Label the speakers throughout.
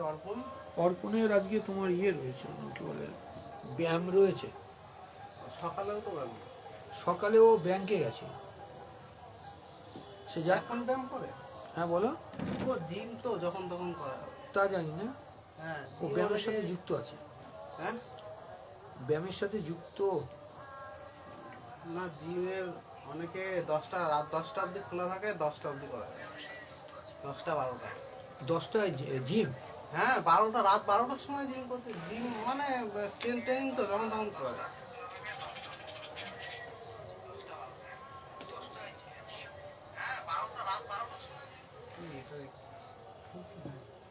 Speaker 1: অর্পণ।
Speaker 2: অর্পণের আজকে তোমার ইয়ে রয়েছে, কি বলে, ব্যায়াম রয়েছে।
Speaker 1: সকালেও তো গেল,
Speaker 2: সকালে ও ব্যাংকে গেছে। সে যাক।
Speaker 1: এখন ব্যায়াম করে?
Speaker 2: হ্যাঁ বলো।
Speaker 1: ও জিম তো যখন তখন করা,
Speaker 2: তা জানি না।
Speaker 1: হ্যাঁ
Speaker 2: ও ব্যায়ামের সাথে যুক্ত আছে।
Speaker 1: হ্যাঁ,
Speaker 2: ব্যায়ামের সাথে যুক্ত
Speaker 1: না জিমের অনেকে রাত 10টা অবধি খোলা থাকে, 10টা অবধি করা যায়, 10টা 12টা।
Speaker 2: 10টায় জিম?
Speaker 1: হ্যাঁ রাত 12টার সময় জিম করছে। জিম মানে স্ট্রেন্থ ট্রেনিং তো যখন তখন করা যায়।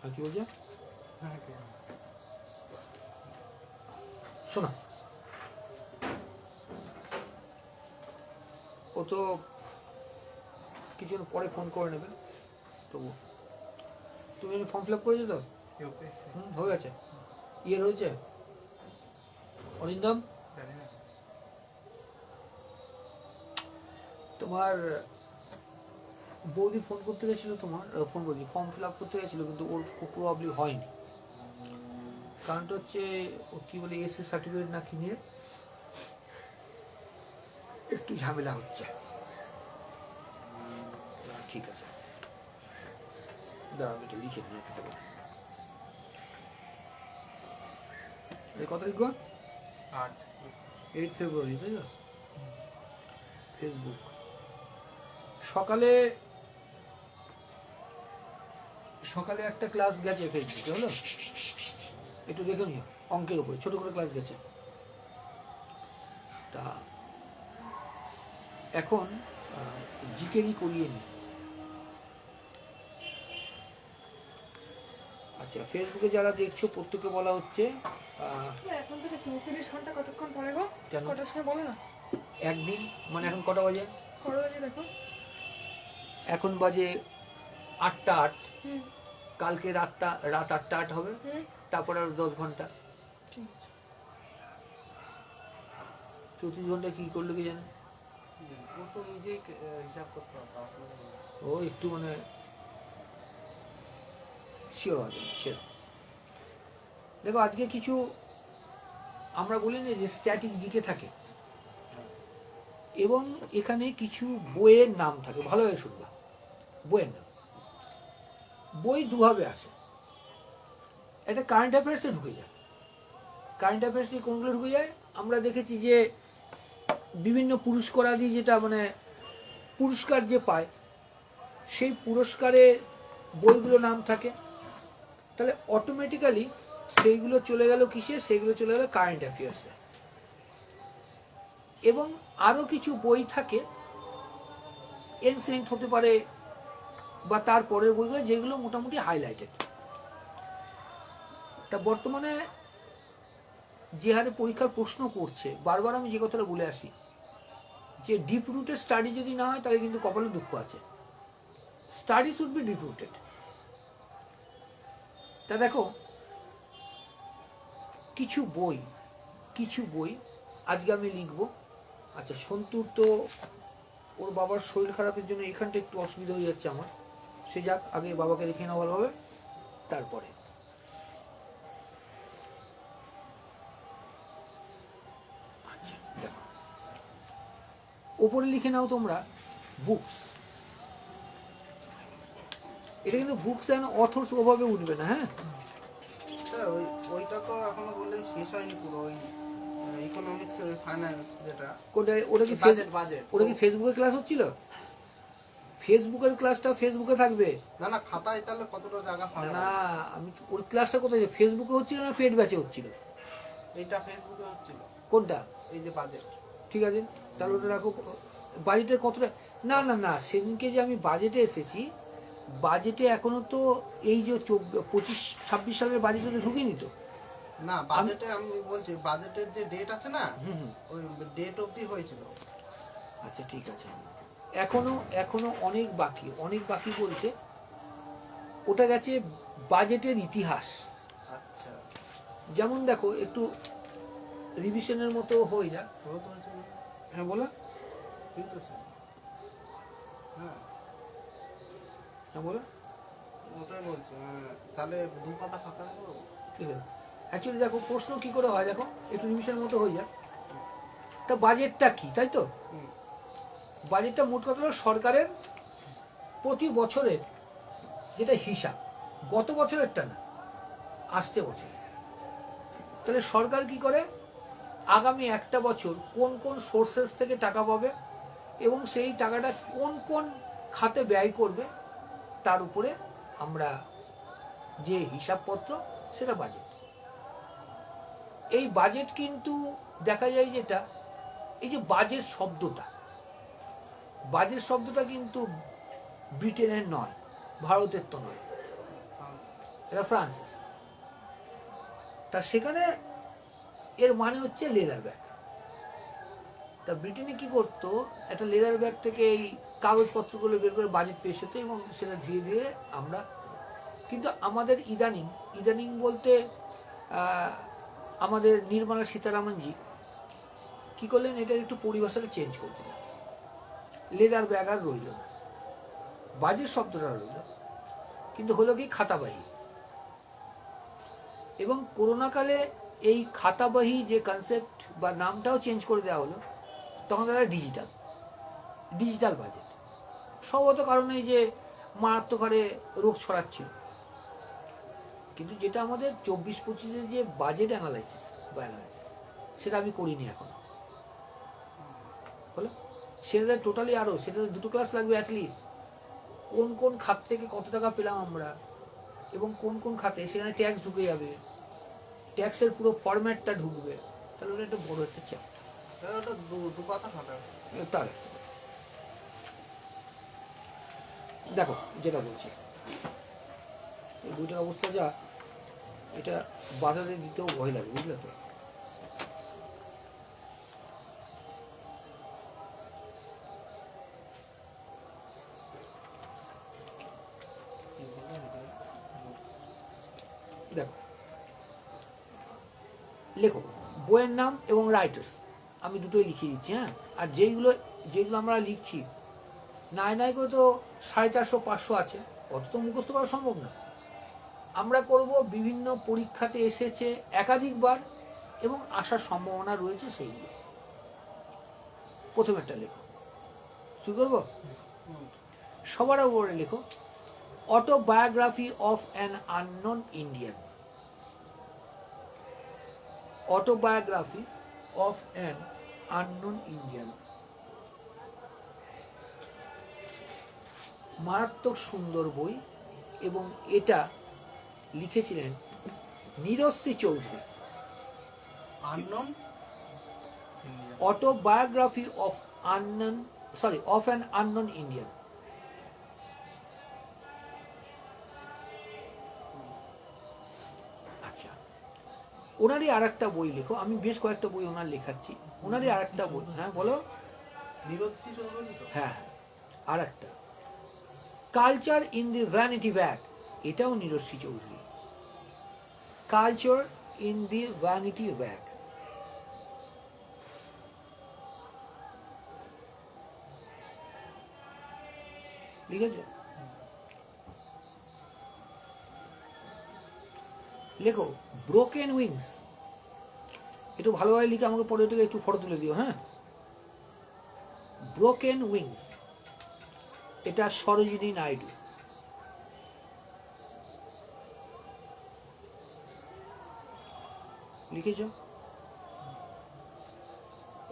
Speaker 2: আর কি বলছে?
Speaker 1: হ্যাঁ,
Speaker 2: শোনো, ও তো কিছুক্ষণ পরে ফোন করে নেবে। তবু তুমি ফর্ম ফিল আপ করেছো তো? হয়ে গেছে? ইয়ে রয়েছে অরিন্দম? তোমার বৌদি ফোন করতে গেছিলো, তোমার ফোন বৌদি ফর্ম ফিল আপ করতে গেছিলো, কিন্তু ওর প্রবাবলি হয়নি। কারণটা হচ্ছে ও কি বলে এসএস সার্টিফিকেট না কি নিয়ে একটু ঝামেলা হচ্ছে। ঠিক আছে, দাঁড়া আমি এটা লিখে নিয়ে খেতে পারি। কত তারিখ? 8 ফেব্রুয়ারি, তাই না? ফেসবুক সকালে একটা ক্লাস গেছে ফেসবুকে, হলো একটু দেখে নিও, অঙ্কের উপরে ছোট করে ক্লাস গেছে। তা এখন জিকেরই করিয়ে নি। আচ্ছা, ফেসবুকে যারা দেখছো প্রত্যেককে বলা হচ্ছে
Speaker 3: এখন থেকে 34 ঘন্টা কতক্ষণ পরে গো?
Speaker 2: কেন?
Speaker 3: কটার সময় বলো না।
Speaker 2: একদিন মানে এখন কটা বাজে?
Speaker 3: কটা বাজে দেখো?
Speaker 2: এখন বাজে 8টা 8।
Speaker 3: হুম,
Speaker 2: কালকে রাত 8টা 8 হবে, তারপর আর 10 ঘন্টা।
Speaker 3: ঠিক আছে।
Speaker 2: 34 ঘন্টা কি করলো কি জানে।
Speaker 1: ও তো নিজেই হিসাব করতে পারতো।
Speaker 2: ও একটু মানে শিওর হবে। দেখো আজকে কিছু আমরা বলি না যে স্ট্যাটিক জিকে থাকে, এবং এখানে কিছু বইয়ের নাম থাকে, ভালোভাবে শুনবা। বইয়ের নাম, বই দুভাবে আসে। একটা কারেন্ট অ্যাফেয়ার্সে ঢুকে যায়। কারেন্ট অ্যাফেয়ার্সে কোনগুলো ঢুকে যায়? আমরা দেখেছি যে বিভিন্ন পুরস্কারাদি, যেটা মানে পুরস্কার যে পায়, সেই পুরস্কারের বইগুলো নাম থাকে। তাহলে অটোমেটিক্যালি সেইগুলো চলে গেল কিসে? সেইগুলো চলে গেল কারেন্ট অ্যাফেয়ার্সে। এবং আরও কিছু বই থাকে, এনসেন্ট হতে পারে বা তার পরের বইগুলো, যেগুলো মোটামুটি হাইলাইটেড। তা বর্তমানে যে হারে পরীক্ষার প্রশ্ন করছে, বারবার আমি যে কথাটা বলে আসি, যে ডিপ রুটেড স্টাডি যদি না হয় তাহলে কিন্তু কপালে দুঃখ আছে। Study should be deep rooted. তা দেখো কিছু বই আজকে আমি লিখবো। আচ্ছা, সন্তুর তো ওর বাবার শরীর খারাপের জন্য এখানটা একটু অসুবিধা হয়ে যাচ্ছে আমার। সে যাক, আগে বাবাকে রেখে নেওয়া ভালো হবে, তারপরে। আচ্ছা দেখো, ওপরে লিখে নাও তোমরা বুকস। এটা কিন্তু বুকস অ্যান্ড অথর্স ওভাবে উঠবে না, হ্যাঁ?
Speaker 1: স্যার ওইটা তো এখনো বললেন শেষ হয়নি পুরো, ওই ইকোনমিক্সের ওই ফাইন্যান্স যেটা।
Speaker 2: ওটা কি
Speaker 1: বাজেট
Speaker 2: ওটা কি ফেসবুকে ক্লাস হচ্ছিল? ফেসবুকের ক্লাসটা ফেসবুকে থাকবে
Speaker 1: না খাতায় তাহলে কতটা জায়গা ফাঁকা?
Speaker 2: না, আমি ওর ক্লাসটা কোথায়, ফেসবুকে হচ্ছিল না পেড ব্যাচে হচ্ছিল?
Speaker 1: এইটা ফেসবুকে হচ্ছিল।
Speaker 2: কোনটা?
Speaker 1: এই যে বাজেট।
Speaker 2: ঠিক আছে, তাহলে ওটা রাখো। বাজেটের কতটা? না, সেদিনকে যে আমি বাজেটে এসেছি, বাজেটে এখনো তো এই যে 25-26 সালের বাজেটে তো ঢুকিনি তো।
Speaker 1: না বাজেটে আমি বলছি, বাজেটের যে ডেট আছে না, ওই ডেট অবধি হয়েছিল।
Speaker 2: আচ্ছা ঠিক আছে, এখনো অনেক বাকি বলতে ওটা গেছে বাজেটের ইতিহাস।
Speaker 1: আচ্ছা,
Speaker 2: যেমন দেখো একটু রিভিশনের মতো হয়ে যাক। হ্যাঁ বলো।
Speaker 1: ঠিক আছে, হ্যাঁ
Speaker 2: হ্যাঁ বলো।
Speaker 1: ওটাই বলছি, তাহলে দু পাতা ফাঁকা করবো।
Speaker 2: ঠিক আছে, অ্যাকচুয়ালি দেখো প্রশ্ন কি করে হয়, দেখো একটু নিমিশের মতো হয়ে যায়। তা বাজেটটা কি, তাই তো?
Speaker 1: হুম।
Speaker 2: বাজেটটা মোট কথা হলো সরকারের প্রতি বছরের যেটা হিসাব, গত বছরেরটা না, আসছে বছর। তাহলে সরকার কি করে আগামী একটা বছর কোন কোন সোর্সেস থেকে টাকা পাবে এবং সেই টাকাটা কোন কোন খাতে ব্যয় করবে, তার উপরে আমরা যে হিসাবপত্র, সেটা বাজেট। এই বাজেট কিন্তু দেখা যায় যেটা, এই যে বাজেট শব্দটা, বাজেট শব্দটা কিন্তু ব্রিটেনের নয়, ভারতের তো নয়, এটা ফ্রান্সের। তা সেখানে এর মানে হচ্ছে লেদার ব্যাগ। তা ব্রিটেনে কি করতো, একটা লেদার ব্যাগ থেকে এই কাগজপত্রগুলো বের করে বাজেট পেশ হতো এবং সেটা ধীরে ধীরে আমরা, কিন্তু আমাদের ইদানিং ইদানিং বলতে আমাদের নির্মলা সীতারামনজি কি করলেন, এটার একটু পরিভাষাটা চেঞ্জ করে দিলেন। লেদার ব্যাগ আর রইল না, বাজেট শব্দটা রইল, কিন্তু হলো কি খাতাবাহী। এবং করোনাকালে এই খাতাবাহী যে কনসেপ্ট বা নামটাও চেঞ্জ করে দেওয়া হলো, তখন তারা ডিজিটাল বাজেট। সম্ভবত কারণে যে মারাত্মক হারে রোগ ছড়াচ্ছিল। কিন্তু যেটা আমাদের 24-25-এর যে বাজেট অ্যানালাইসিস সেটা আমি করিনি এখন, হলো সেটা টোটালি আরও, সেটাতে 2টো ক্লাস লাগবে অ্যাটলিস্ট। কোন কোন খাত থেকে কত টাকা পেলাম আমরা এবং কোন কোন খাতে সেখানে ট্যাক্স ঢুকে যাবে, ট্যাক্সের পুরো ফরম্যাটটা ঢুকবে, তাহলে ওটা একটা বড় একটা চ্যাপ্টার।
Speaker 1: ওটা দু পাতা ফাঁকা।
Speaker 2: তার দেখো যেটা বলছি, এই বইটার অবস্থা যা, এটা বাজারে দিতেও ভয় লাগে, বুঝলে তো? দেখো, লেখো বইয়ের নাম এবং রাইটার্স, আমি দুটোই লিখিয়ে দিচ্ছি। হ্যাঁ, আর যেগুলো যেগুলো আমরা লিখছি নাই করে তো 450-500 আছে, অত তো মুখস্থ করা সম্ভব না। আমরা করব বিভিন্ন পরীক্ষাতে এসেছে একাধিকবার এবং আসার সম্ভাবনা রয়েছে সেইগুলো। প্রথমেরটা লেখো, শুরু করবো। সবার উপরে লেখো autobiography of an unknown Indian. Autobiography of an unknown Indian, মারাত্মক সুন্দর বই এবং এটা লিখেছিলেন Nirashri Chowdhury.
Speaker 1: Unknown
Speaker 2: autobiography of of an unknown Indian. আচ্ছা, ওনারই আর একটা বই লেখো, আমি বেশ কয়েকটা বই ওনার লেখাচ্ছি, ওনারই আর একটা বই। হ্যাঁ বলো।
Speaker 1: নীরশ্রী চৌধুরী তো?
Speaker 2: হ্যাঁ, আর একটা culture in the vanity bag, এটাও Nirashri Chowdhury. Culture in the vanity bag. লিখেছো? লেখো ব্রোকেন উইংস, একটু ভালোভাবে লিখে আমাকে পরে ওটাকে একটু ফটো তুলে দিও। হ্যাঁ, ব্রোকেন উইংস, এটা সরোজিনী নাইডু। লিখেছ?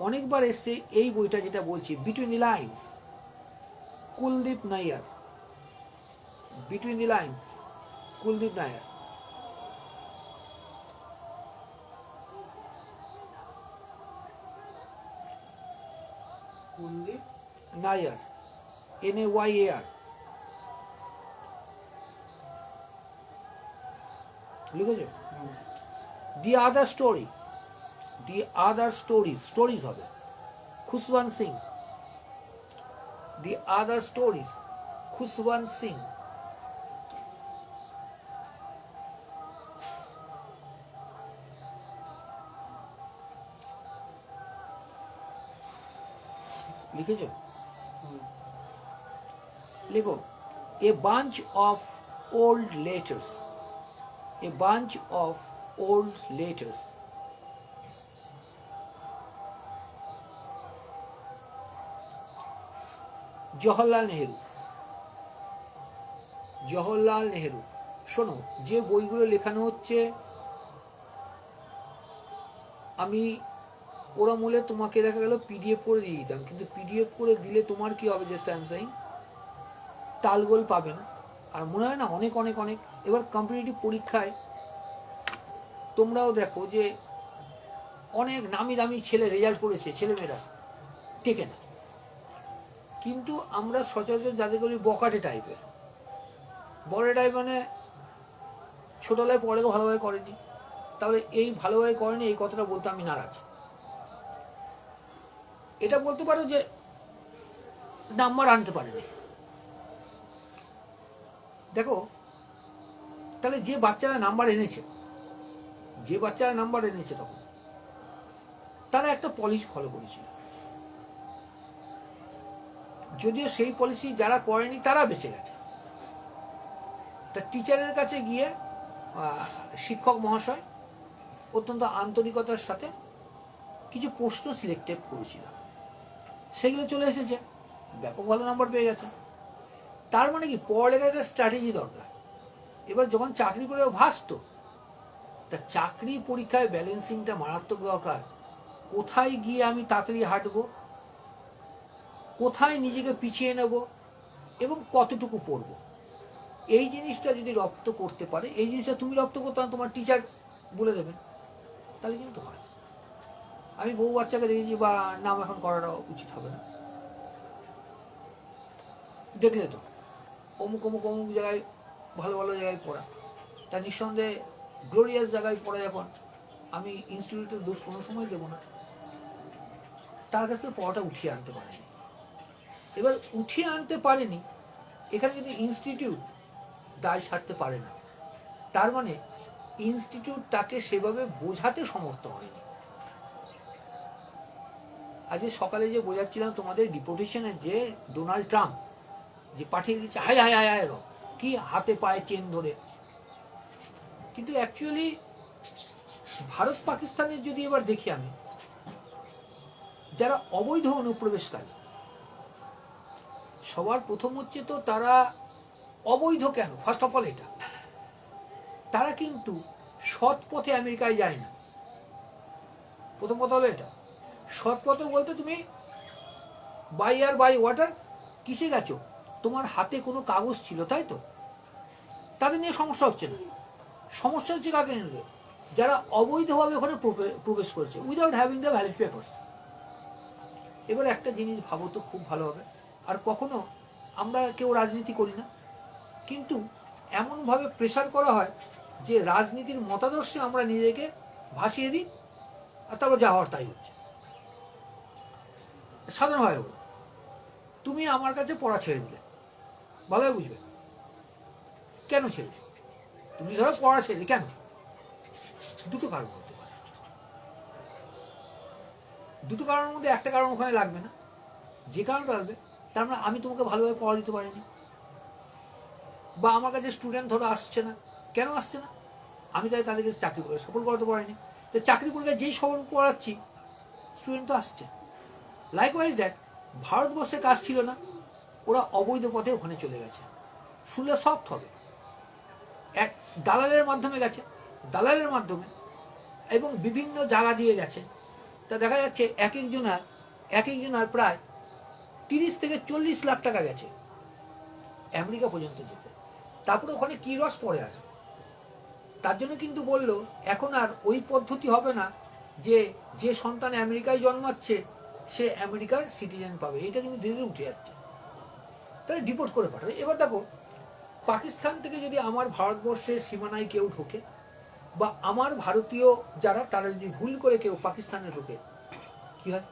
Speaker 2: অনেকবার এসছে এই বইটা, যেটা বলছি between the lines, Kuldip Nayar. Between the lines, Kuldip Nayar.
Speaker 1: Kuldip
Speaker 2: Nayar, NAYAR। লিখেছ? The other story, the other stories হবে Khushwant Singh. The other stories, Khushwant Singh. লিখেছ? লেখো a bunch of old letters. A bunch of old letters. Jawaharlal Nehru. Jawaharlal Nehru, শোনো, যে বইগুলো লেখানো হচ্ছে আমি ওরা মূলে তোমাকে দেখা গেল পিডিএফ করে দিয়ে দিতাম, কিন্তু পিডিএফ করে দিলে তোমার কি হবে, জাস্ট আই এম সেইং, তালগোল পাবে না। আর মনে হয় না অনেক অনেক অনেক এবার কম্পিটিটিভ পরীক্ষায় তোমরাও দেখো যে অনেক নামি দামি ছেলে রেজাল্ট করেছে, ছেলেমেয়েরা টেকে না, কিন্তু আমরা সচরাচর যাদের করি বকাটে টাইপের, বড় টাইপ মানে ছোটবেলায় পড়ালেখা ভালোভাবে করেনি, তাহলে এই ভালোভাবে করেনি এই কথাটা বলতে আমি নারাজ। এটা বলতে পারো যে নাম্বার আনতে পারেনি। দেখো তাহলে যে বাচ্চারা নাম্বার এনেছে, তখন তারা একটা পলিসি ফলো করেছিল, যদিও সেই পলিসি যারা করেনি তারা বেঁচে গেছে। তা টিচারের কাছে গিয়ে শিক্ষক মহাশয় অত্যন্ত আন্তরিকতার সাথে কিছু প্রশ্ন সিলেক্টেড করেছিল, সেগুলো চলে এসেছে, ব্যাপক ভালো নাম্বার পেয়ে গেছে। তার মানে কি পড়ালেখার একটা স্ট্র্যাটেজি দরকার। এবার যখন চাকরি করে ভাসতো, তা চাকরি পরীক্ষায় ব্যালেন্সিংটা মারাত্মক দরকার। কোথায় গিয়ে আমি তাড়াতাড়ি হাঁটবো, কোথায় নিজেকে পিছিয়ে নেব এবং কতটুকু পড়বো, এই জিনিসটা যদি রপ্ত করতে পারে, এই জিনিসটা তুমি রপ্ত করতে না, তোমার টিচার বলে দেবেন, তাহলে কিন্তু হয়। আমি বহু বাচ্চাকে দেখেছি, বা নাম এখন করাটা উচিত হবে না, দেখলে তো অমুক অমুক অমুক জায়গায় ভালো ভালো জায়গায় পড়া, তা নিঃসন্দেহে গ্লোরিয়াস জায়গায় পড়া, যখন আমি ইনস্টিটিউটের দোষ কোনো সময় দেবো না, তার কাছ থেকে পড়াটা উঠিয়ে আনতে পারেনি। এবার উঠিয়ে আনতে পারেনি, এখানে যদি ইনস্টিটিউট দায় সারতে পারে না, তার মানে ইনস্টিটিউট তাকে সেভাবে বোঝাতে সমর্থ হয়নি। আজকে সকালে যে বোঝাচ্ছিলাম তোমাদের ডিপোর্টেশনের, যে ডোনাল্ড ট্রাম্প যে পাঠিয়ে দিচ্ছে হায় হায় হায় হায় কি হাতে পায়ে চেন ধরে, কিন্তু অ্যাকচুয়ালি ভারত পাকিস্তানের যদি এবার দেখি আমি, যারা অবৈধ অনুপ্রবেশকারী, সবার প্রথম হচ্ছে তো তারা অবৈধ কেন, ফার্স্ট অফ অল এটা, তারা কিন্তু সৎ পথে আমেরিকায় যায় না। প্রথম কথা হলো এটা, সৎ পথে বলতে তুমি বাই এয়ার বাই ওয়াটার কিসে গেছো, তোমার হাতে কোনো কাগজ ছিল, তাই তো, তাদের নিয়ে সমস্যা হচ্ছে না। সমস্যা হচ্ছে কাকে নিয়ে, যারা অবৈধভাবে ওখানে প্রবেশ করেছে without having the valid papers. এবার একটা জিনিস ভাবো তো, খুব ভালো হবে, আর কখনো আমরা কেউ রাজনীতি করি না, কিন্তু এমনভাবে প্রেশার করা হয় যে রাজনীতির মতাদর্শে আমরা নিজেকে ভাসিয়ে দিই, আর তারপর যা হওয়ার তাই হচ্ছে। সাধারণভাবে বলো, তুমি আমার কাছে পড়া ছেড়ে দিলে, ভালোভাবে বুঝবে কেন ছেড়েছো। তুমি ধরো পড়া ছেড়ে কেন, দুটো কারণ হতে পারে, দুটো কারণের মধ্যে একটা কারণ ওখানে লাগবে না, যে কারণটা লাগবে তার মানে আমি তোমাকে ভালোভাবে পড়া দিতে পারিনি, বা আমার কাছে স্টুডেন্ট ধরো আসছে না, কেন আসছে না, আমি তাই তাদেরকে চাকরি করে সফল করাতে পারিনি, তো চাকরি পরীক্ষায় যেই সফল করাচ্ছি স্টুডেন্ট তো আসছে। লাইকওয়াইজ দ্যাট, ভারতবর্ষে কাজ ছিল না, ওরা অবৈধ পথে ওখানে চলে গেছে, শুনলে সফট হবে, এক দালালের মাধ্যমে গেছে, দালালের মাধ্যমে এবং বিভিন্ন জায়গা দিয়ে গেছে। তা দেখা যাচ্ছে এক একজনার প্রায় 30 থেকে 40 লাখ টাকা গেছে আমেরিকা পর্যন্ত যেতে, তারপরে ওখানে কি রস পড়ে আসে। তার জন্য কিন্তু বললো এখন আর ওই পদ্ধতি হবে না যে যে সন্তান আমেরিকায় জন্মাচ্ছে সে আমেরিকার সিটিজেন পাবে, এটা কিন্তু ধীরে ধীরে উঠে যাচ্ছে, তাহলে ডিপোর্ট করে পাঠাবে। এবার দেখো, পাকিস্তান থেকে যদি আমার ভারতবর্ষের সীমানায় কেউ ঢোকে, বা আমার ভারতীয় যারা তারা যদি ভুল করে কেউ পাকিস্তানে ঢোকে, কি হয়,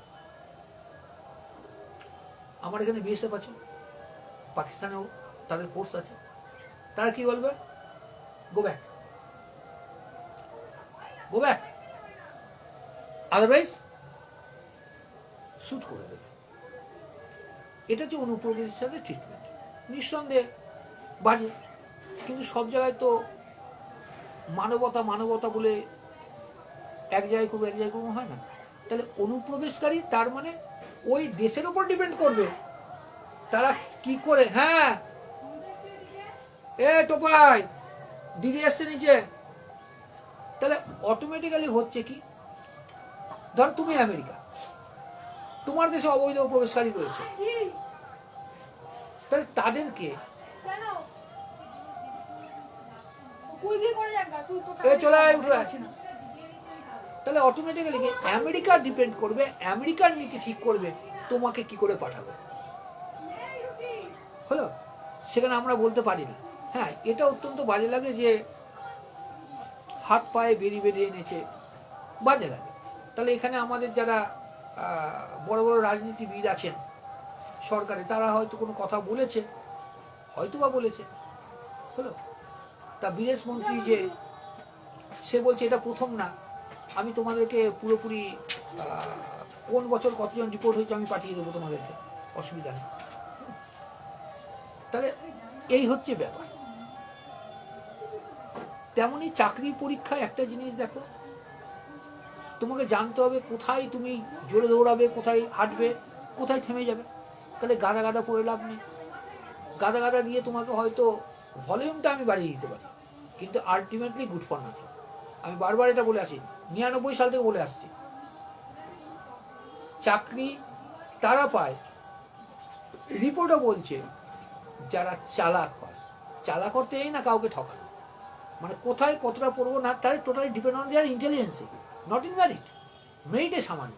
Speaker 2: আমার এখানে বিএসএফ আছে, পাকিস্তানেও তাদের ফোর্স আছে, তারা কি বলবে, go back, go back, otherwise shoot করে দেবে। এটা হচ্ছে অনুপ্রবেশের সাথে ট্রিটমেন্ট, নিঃসন্দেহে বাজে, কিন্তু সব জায়গায় তো মানবতা মানবতা বলে এক জায়গায় করবো এক জায়গায় করবো হয় না। তাহলে অনুপ্রবেশকারী তার মানে ওই দেশের উপর ডিপেন্ড করবে তারা কি করে। হ্যাঁ এ টোপাই দিদি আসছে নিচে। তাহলে অটোমেটিক্যালি হচ্ছে কি, ধর তুমি আমেরিকা, তোমার দেশে অবৈধ প্রবেশকারী রয়েছে, তাহলে তাদেরকে চলে আয় উঠে আছে না, তাহলে অটোমেটিক্যালি আমেরিকা ডিপেন্ড করবে, আমেরিকার নীতি ঠিক করবে তোমাকে কি করে পাঠাবে। হলো, সেখানে আমরা বলতে পারি না। হ্যাঁ এটা অত্যন্ত বাজে লাগে যে হাত পায়ে বেরিয়ে বেরিয়ে এনেছে, বাজে লাগে। তাহলে এখানে আমাদের যারা বড় বড় রাজনীতিবিদ আছেন সরকারে, তারা হয়তো কোনো কথা বলেছে, হয়তো বা বলেছে। হলো, তা বিদেশ মন্ত্রী যে সে বলছে এটা প্রথম না, আমি তোমাদেরকে পুরোপুরি কোন বছর কতজন রিপোর্ট হয়েছে আমি পাঠিয়ে দেবো তোমাদেরকে, অসুবিধা নেই। তাহলে এই হচ্ছে ব্যাপার। তেমনই চাকরির পরীক্ষায় একটা জিনিস দেখো, তোমাকে জানতে হবে কোথায় তুমি জোরে দৌড়াবে, কোথায় হাঁটবে, কোথায় থেমে যাবে। তাহলে গাদা গাদা করে লাভ নেই। গাদা গাদা দিয়ে তোমাকে হয়তো ভলিউমটা আমি বাড়িয়ে দিতে পারি, কিন্তু আলটিমেটলি গুড ফর নাথিং। আমি বারবার এটা বলে আসি, 99 সাল থেকে বলে আসছি, চাকরি তারা পায়, রিপোর্টও বলছে যারা চালাক হয়। চালাক করতে এই না কাউকে ঠকানো, মানে কোথায় কতটা পড়বো না তার totally depend on their intelligence, not in merit. মেরিটে সামান্য,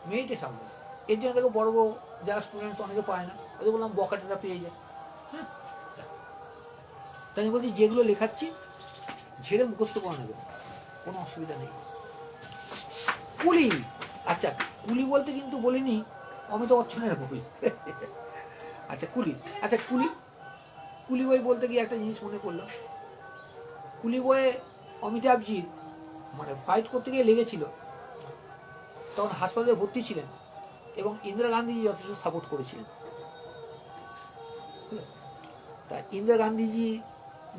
Speaker 2: মেরিটে সামান্য। এর জন্য দেখো বড় বড় যারা স্টুডেন্টস অনেকে পায় না, ওদের বললাম বকাটেরা পেয়ে যায়। হ্যাঁ, তাই আমি বলছি যেগুলো লেখাচ্ছি ঝেড়ে মুখস্থ করা নেবে, কোনো অসুবিধা নেই। কুলি, আচ্ছা কুলি বলতে কিন্তু বলিনি অমিতাভ বচ্চনের বই। আচ্ছা কুলি, আচ্ছা কুলি, কুলি বই বলতে গিয়ে একটা জিনিস মনে পড়লো। কুলি বইয়ে অমিতাভজি মানে ফাইট করতে গিয়ে লেগেছিল, তখন হাসপাতালে ভর্তি ছিলেন এবং ইন্দিরা গান্ধীজি যথেষ্ট সাপোর্ট করেছিলেন। তা ইন্দিরা গান্ধীজি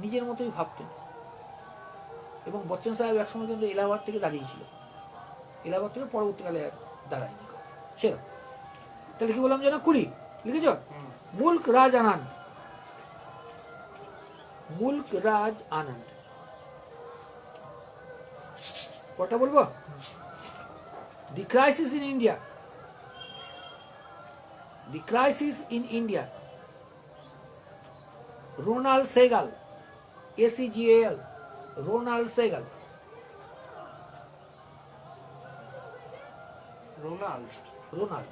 Speaker 2: নিজের মতোই ভাবতেন, এবং বচ্চন সাহেব একসময় কিন্তু এলাহাবাদ থেকে দাঁড়িয়েছিল, এলাহাবাদ থেকে পরবর্তীকালে দাঁড়ায়নি সেরকম। তাহলে কি বললাম যেন, কুলি লিখেছ, মুল্ক রাজ আনন্দ, মুল্ক রাজ আনন্দ, কটা বলবো? The crisis in India, the crisis in India, Ronald Segal, ACGAL, Ronald Segal.
Speaker 1: Ronald,
Speaker 2: Ronald,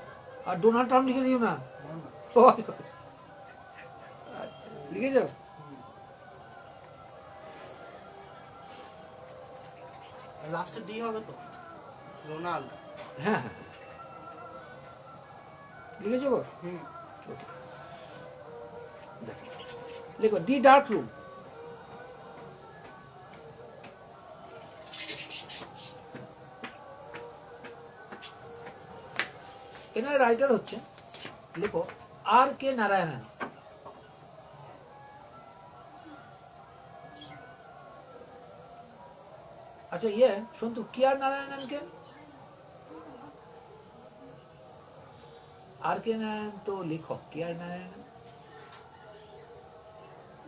Speaker 2: আর ডোনাল্ড ট্রাম্প লিখে দিও না,
Speaker 1: না না,
Speaker 2: লিখেছ?
Speaker 1: লাস্টে ডি হবে তো, রোনাল্ড।
Speaker 2: হ্যাঁ হ্যাঁ লিখেছো গো?
Speaker 1: হুম,
Speaker 2: লেখো দি ডার্ক রুম। এনার রাইটার হচ্ছে, লেখো RK নারায়ণন। আচ্ছা ইয়ে সন্তু, KR নারায়ণনকে, RK নারায়ণ তো লেখক, KR নারায়ণন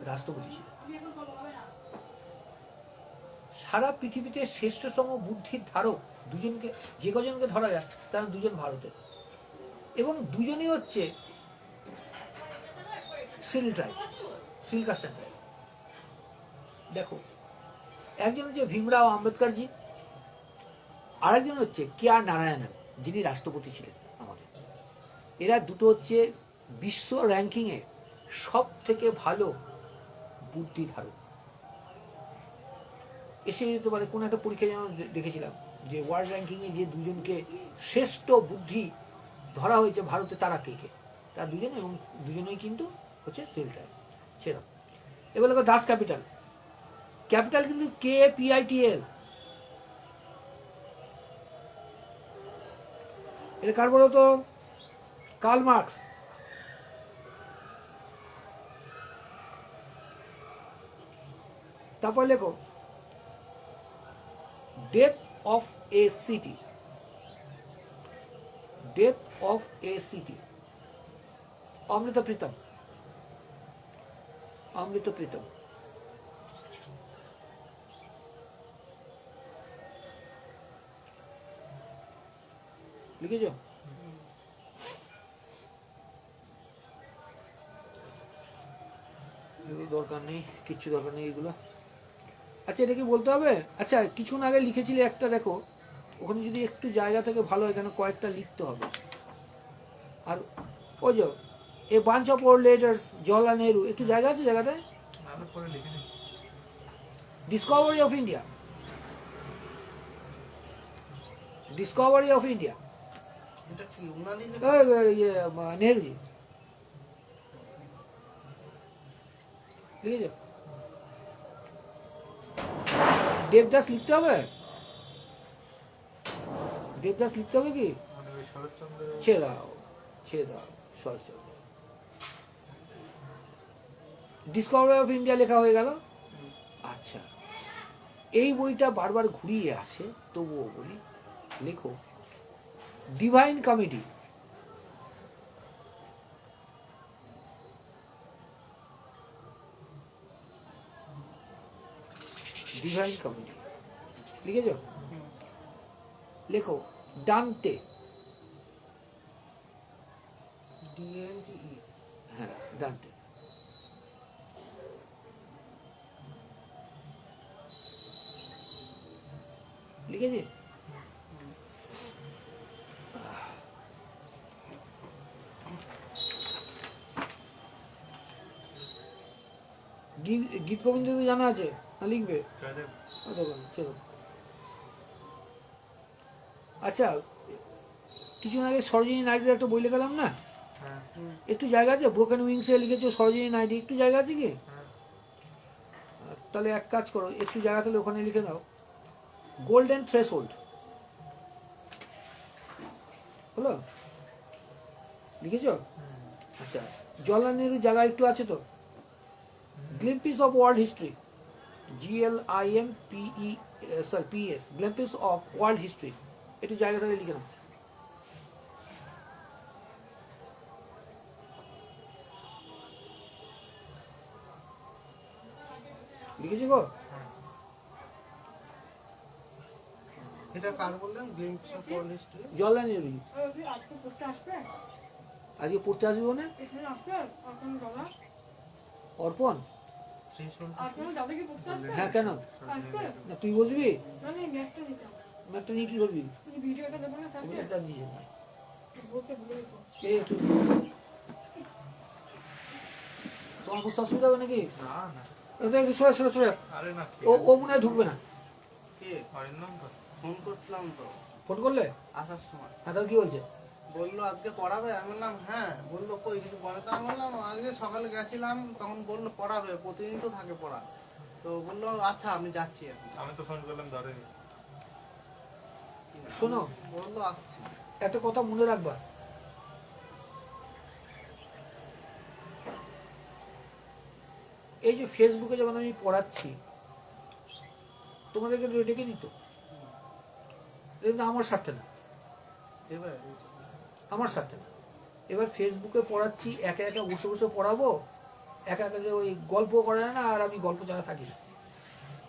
Speaker 2: রাষ্ট্রপতি ছিলেন। সারা পৃথিবীতে শ্রেষ্ঠতম বুদ্ধির ধারক দুজনকে, যে কজনকে ধরা যায় তারা দুজন ভারতের, এবং দুজনই হচ্ছে সিল ট্রাইব, সিল কাস্টের ট্রাইব। দেখো একজন হচ্ছে ভীমরাও আম্বেদকরজি, আরেকজন হচ্ছে KR নারায়ণন, যিনি রাষ্ট্রপতি ছিলেন আমাদের। এরা দুটো হচ্ছে বিশ্ব র্যাঙ্কিংয়ে সব থেকে ভালো বুদ্ধি ধারক। এসে যেতে পারে কোনো একটা পরীক্ষা, যেন দেখেছিলাম যে ওয়ার্ল্ড র্যাঙ্কিংয়ে যে দুজনকে শ্রেষ্ঠ বুদ্ধি ধরা হয়েছে ভারতে, তারা কে কে? তারা দুজন, এবং দুজনেই কিন্তু হচ্ছে সিল ট্রাইব সেরকম। এবার দেখো দাস ক্যাপিটাল, ক্যাপিটাল কিন্তু KPITL। এটা কার বলো তো? Karl Marx. তারপর লেখো death of a city, death of a city, Amrita Pritam, Amrita Pritam. লিখেছ? এগুলো দরকার নেই, কিচ্ছু দরকার নেই এগুলো। আচ্ছা এটা কি বলতে হবে? আচ্ছা কিছুক্ষণ আগে লিখেছিলে একটা, দেখো ওখানে যদি একটু জায়গা থেকে ভালো হয়, কেন কয়েকটা লিখতে হবে। আর ওই যে এ bunch of old letters Jawaharlal Nehru, একটু জায়গা আছে জায়গাটায়? Discovery of India, Discovery of India,
Speaker 1: এটা কি উনারই
Speaker 2: নেহরুজি লিখেছ? দেবদাস লিখতে হবে? দেবদাস লিখতে হবে কি? ছেড়ে দাও, ছেড়ে দাও, শরৎচন্দ্র। ডিসকভারি অফ ইন্ডিয়া লেখা হয়ে গেল। আচ্ছা এই বইটা বারবার ঘুরিয়ে আসে, তবুও বলি লেখো ডিভাইন কমেডি। ডিভাইন কমেডি লিখেছ? লেখো ডান্তে,
Speaker 1: DNTE।
Speaker 2: হ্যাঁ ডান্তে। লিখেছি? গীত গোবিন্দ তো জানা আছে না, লিখবে? চলো। আচ্ছা কিছুদিন আগে সরোজিনী নাইডুর একটা বই লিখলাম না, একটু জায়গা আছে? ব্রোকেন উইংসে লিখেছো সরোজিনী নাইডু, একটু জায়গা আছে কি? তাহলে এক কাজ করো, একটু জায়গা তাহলে ওখানে লিখে দাও গোল্ডেন থ্রেশহোল্ড। হলো? লিখেছো? আচ্ছা জওয়াহরলাল নেহরুর জায়গা একটু আছে তো? গ্লিম্পিস of world history, GLIMPES, গ্লিম্পিস of world history, একটু জায়গা তাহলে লিখে নাও। লিখেছি গো?
Speaker 1: এটা কার বললেন? Glimpse of world history.
Speaker 2: Jawaharlal Nehru.
Speaker 3: আজকে পড়তে আসবে?
Speaker 2: আজকে পড়তে আসবো না?
Speaker 3: এখানে আসবে অর্পণ দাদা?
Speaker 2: অর্পণ?
Speaker 3: অর্পণ দাদা কি পড়তে আসবে?
Speaker 2: হ্যাঁ কেন?
Speaker 3: আসবে?
Speaker 2: না তুই বসবি?
Speaker 3: না না ম্যাথটা নিতাম।
Speaker 2: ম্যাপটা নিয়ে কি করবি?
Speaker 3: তুমি ভিডিওটা দেবো না স্যারকে?
Speaker 2: এটা নিয়ে যা।
Speaker 3: বলতে ভুলে গেছো।
Speaker 2: এই একটু তোমার বুঝতে অসুবিধা হবে নাকি? একটু সরে সরে সরে। ও মনে হয় ঢুকবে না।
Speaker 1: কে? ফোন করছিলাম তো
Speaker 2: ফোন করলে?
Speaker 1: আসার সময়।
Speaker 2: হ্যাঁ তাহলে কি বলছে?
Speaker 1: বললো আজকে পড়াবে, আমি বললাম হ্যাঁ। বললো কই কিছু বলে তো? আমি বললাম আজকে সকালে গেছিলাম, তখন বললো পড়াবে, প্রতিদিন তো থাকে পড়া। তো বললো আচ্ছা আমি যাচ্ছি এখন।
Speaker 4: আমি তো ফোন করলাম ধরেনি।
Speaker 2: শোনো
Speaker 1: বললো আসছি।
Speaker 2: একটা কথা মনে রাখবা, এই যে ফেসবুকে যখন আমি পড়াচ্ছি তোমাদেরকে ডেকে নিত, কিন্তু আমার স্বার্থে না,
Speaker 1: এবার
Speaker 2: আমার স্বার্থে না। এবার ফেসবুকে পড়াচ্ছি, একা একা বসে বসে পড়াবো, একা একা যে ওই গল্প করে না, আর আমি গল্প ছাড়া থাকি না,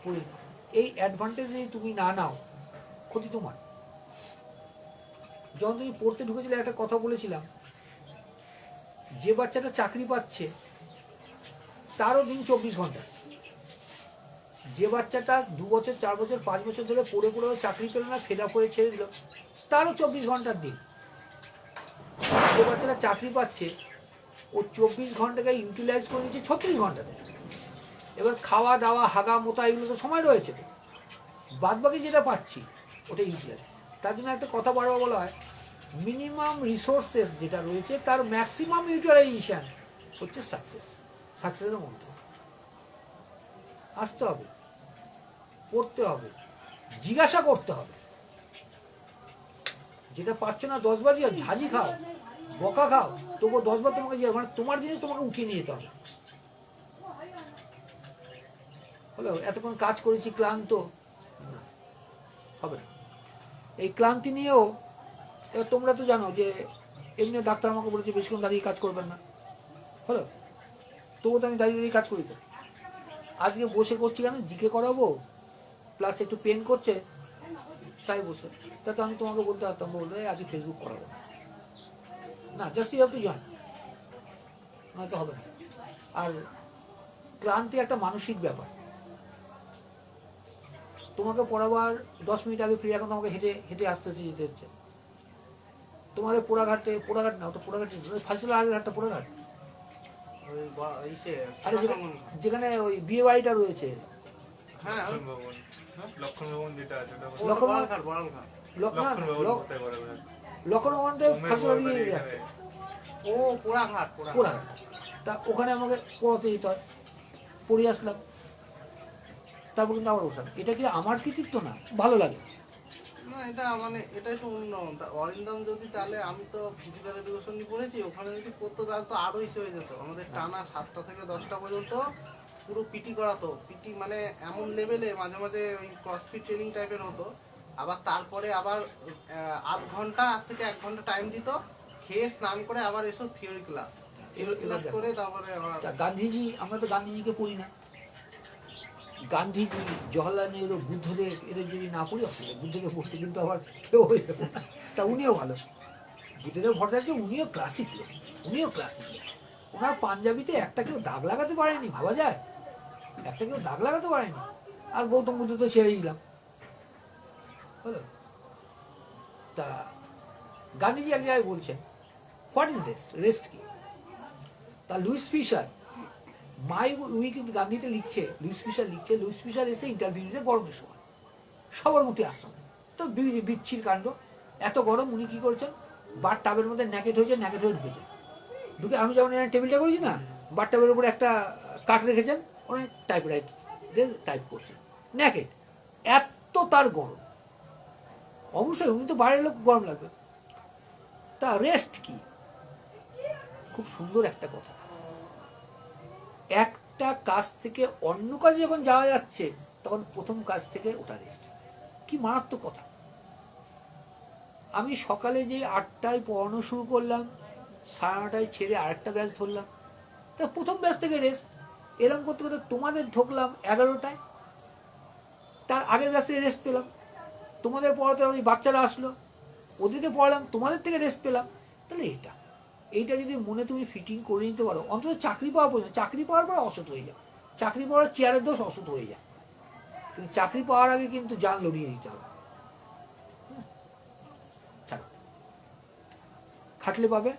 Speaker 2: পড়ি না। এই অ্যাডভান্টেজ যদি তুমি না নাও, ক্ষতি তোমার। যখন তুমি পড়তে ঢুকেছিলে একটা কথা বলেছিলাম, যে বাচ্চাটা চাকরি পাচ্ছে তারও দিন 24 ঘন্টা। যে বাচ্চাটা 2 বছর 4 বছর 5 বছর ধরে পড়ে পড়েও চাকরি পেল না, ফেড আপ হয়ে ছেড়ে দিল, তারও 24 ঘন্টার দিন। যে বাচ্চাটা চাকরি পাচ্ছে ও 24 ঘন্টাকে ইউটিলাইজ করে নিচ্ছে 36 ঘন্টাতে। এবার খাওয়া দাওয়া হাগা মোতা এগুলো তো সময় রয়েছে, তো বাদ বাকি যেটা পাচ্ছি ওটা ইউটিলাইজ। তার জন্য একটা কথা বারবার বলা হয়, মিনিমাম রিসোর্সেস যেটা রয়েছে তার ম্যাক্সিমাম ইউটিলাইজেশন হচ্ছে সাকসেস। সাকসেসের মন্ত্র। আসতে হবে, পড়তে হবে, জিজ্ঞাসা করতে হবে। যেটা পাচ্ছ না 10 বার ঝাঁঝি খাও, বকা খাও, তবুও 10 বার তোমাকে মানে তোমার জিনিস তোমাকে উঠিয়ে নিয়ে যেতে হবে। হলো এতক্ষণ কাজ করেছি ক্লান্ত, না, হবে না। এই ক্লান্তি নিয়েও এবার তোমরা তো জানো যে এমনি ডাক্তার আমাকে বলেছে বেশিক্ষণ দাঁড়িয়ে কাজ করবেন না, হলো তবুও তো আমি দাঁড়িয়ে দাঁড়িয়ে কাজ করি তো। আজকে বসে করছি কেন, জিকে করাবো প্লাস একটু পেন করছে তাই বসে, তা তো আমি তোমাকে বলতে পারতাম, বলতে আজকে ফেসবুক করাবো না, just you have to join, নয়তো হবে না। আর ক্লান্তি একটা মানসিক ব্যাপার। তোমাকে পড়াবার 10 মিনিট আগে ফ্রি, এখন তোমাকে হেঁটে হেঁটে আসতে হচ্ছে, যেতে হচ্ছে। তোমাদের পোড়াঘাট না, ওটা পোড়াঘাট ফাঁসিলার আগের ঘাটটা পোড়াঘাট,
Speaker 1: ওই ইসে
Speaker 2: আরে যেখানে ওই বিয়ে বাড়িটা রয়েছে,
Speaker 1: হ্যাঁ
Speaker 4: লক্ষণ ভবন, লক্ষণ ভবন যেটা আছে ওটা বলতে
Speaker 2: লক্ষণ
Speaker 1: বড়ালঘাট বড়ালঘাট
Speaker 4: লক্ষণ ভবন বলতে পারে বোধ হয়।
Speaker 2: লক্ষণ ওখানে
Speaker 4: ওমের
Speaker 2: ফাঁসিলার
Speaker 4: বউয়ের বাড়ি
Speaker 2: দিকে
Speaker 4: এখানে।
Speaker 2: যাচ্ছে,
Speaker 1: ও পোড়াঘাট
Speaker 2: পোড়াঘাট। তা ওখানে আমাকে পড়াতে যেতে হয়, পড়িয়ে আসলাম, তারপর কিন্তু আবার বসলাম। এটা কি আমার কৃতিত্ব না, ভালো লাগে।
Speaker 1: না এটা মানে এটা একটু অন্য অরিন্দম যদি, তাহলে আমি তো ফিজিক্যাল এডুকেশন নিয়ে পড়েছি, ওখানে যদি পড়তো তাহলে তো আরো ইসে হয়ে যেত। আমাদের টানা 7টা থেকে 10টা পর্যন্ত পুরো পিটি করাতো, পিটি মানে এমন লেভেলে, মাঝে মাঝে ওই ক্রসফিট ট্রেনিং টাইপের হতো। আবার তারপরে আবার আধ ঘন্টা থেকে 1 ঘন্টা টাইম দিত, খেয়ে স্নান করে আবার এসো থিওরি ক্লাস, থিওরি ক্লাস করে তারপরে আবার
Speaker 2: তা গান্ধীজি, আমরা তো গান্ধীজিকে পড়ি না। গান্ধীজি, জওহরলাল নেহরু, বুদ্ধদেব, এদের যদি না পড়ি অসুবিধা, বুদ্ধকে পড়তে কিন্তু আবার কেউ হয়ে যাবে না। তা উনিও ভালো, বুদ্ধদেব ভট্টাচার্য, উনিও ক্লাসিক লোক, উনিও ক্লাসিক লোক। ওনার পাঞ্জাবিতে একটা কেউ দাগ লাগাতে পারেনি, ভাবা যায়, একটা কেউ দাগ লাগাতে পারেনি। আর গৌতম বুদ্ধ তো ছেড়েই দিলাম, হলো। তা গান্ধীজি এক জায়গায় বলছেন, হোয়াট ইজ রেস্ট, রেস্ট কি? তা লুইস ফিশার মাই উইক গান্ধীতে লিখছে, লুইস ফিশার এসে ইন্টারভিউ নিতে গরমের সময় সবরমতী আশ্রমে, তো বিচ্ছির কাণ্ড, এত গরম, উনি কি করছেন, বার টাবের মধ্যে ন্যাকেট হয়ে ঢুকেছেন। ঢুকে আমি যেমন এখানে টেবিলটা করেছি না, বার টাবের উপরে একটা কাঠ রেখেছেন, ওখানে টাইপ করছেন ন্যাকেট, এত তার গরম। অবশ্যই উনি তো বাইরের লোক, গরম লাগবে। তা রেস্ট কি? খুব সুন্দর একটা কথা, একটা কাজ থেকে অন্য কাজে যখন যাওয়া যাচ্ছে তখন প্রথম কাজ থেকে ওটা রেস্ট। কি মারাত্মক কথা। আমি সকালে যে 8টায় পড়ানো শুরু করলাম, 9:30টায় ছেড়ে আরেকটা ব্যাচ ধরলাম, তা প্রথম ব্যাচ থেকে রেস্ট। এরকম করতে করতে তোমাদের ঢুকলাম 11টায়, তার আগের ব্যাচ থেকে রেস্ট পেলাম। তোমাদের পড়াতে ওই বাচ্চারা আসলো, ওদেরকে পড়ালাম, তোমাদের থেকে রেস্ট পেলাম। তাহলে এইটা যদি মনে তুমি ফিটিং করে নিতে পারো, অন্তত চাকরি পাওয়া পর্যন্ত, চাকরি পাওয়ার পর অসুখ হয়ে যায়, চাকরি পাওয়ার চেয়ারের দোষ অসুখ হয়ে যায়, কিন্তু চাকরি পাওয়ার আগে কিন্তু জান লড়িয়ে দিতে হবে। ছাড়ো, খাটলে পাবে।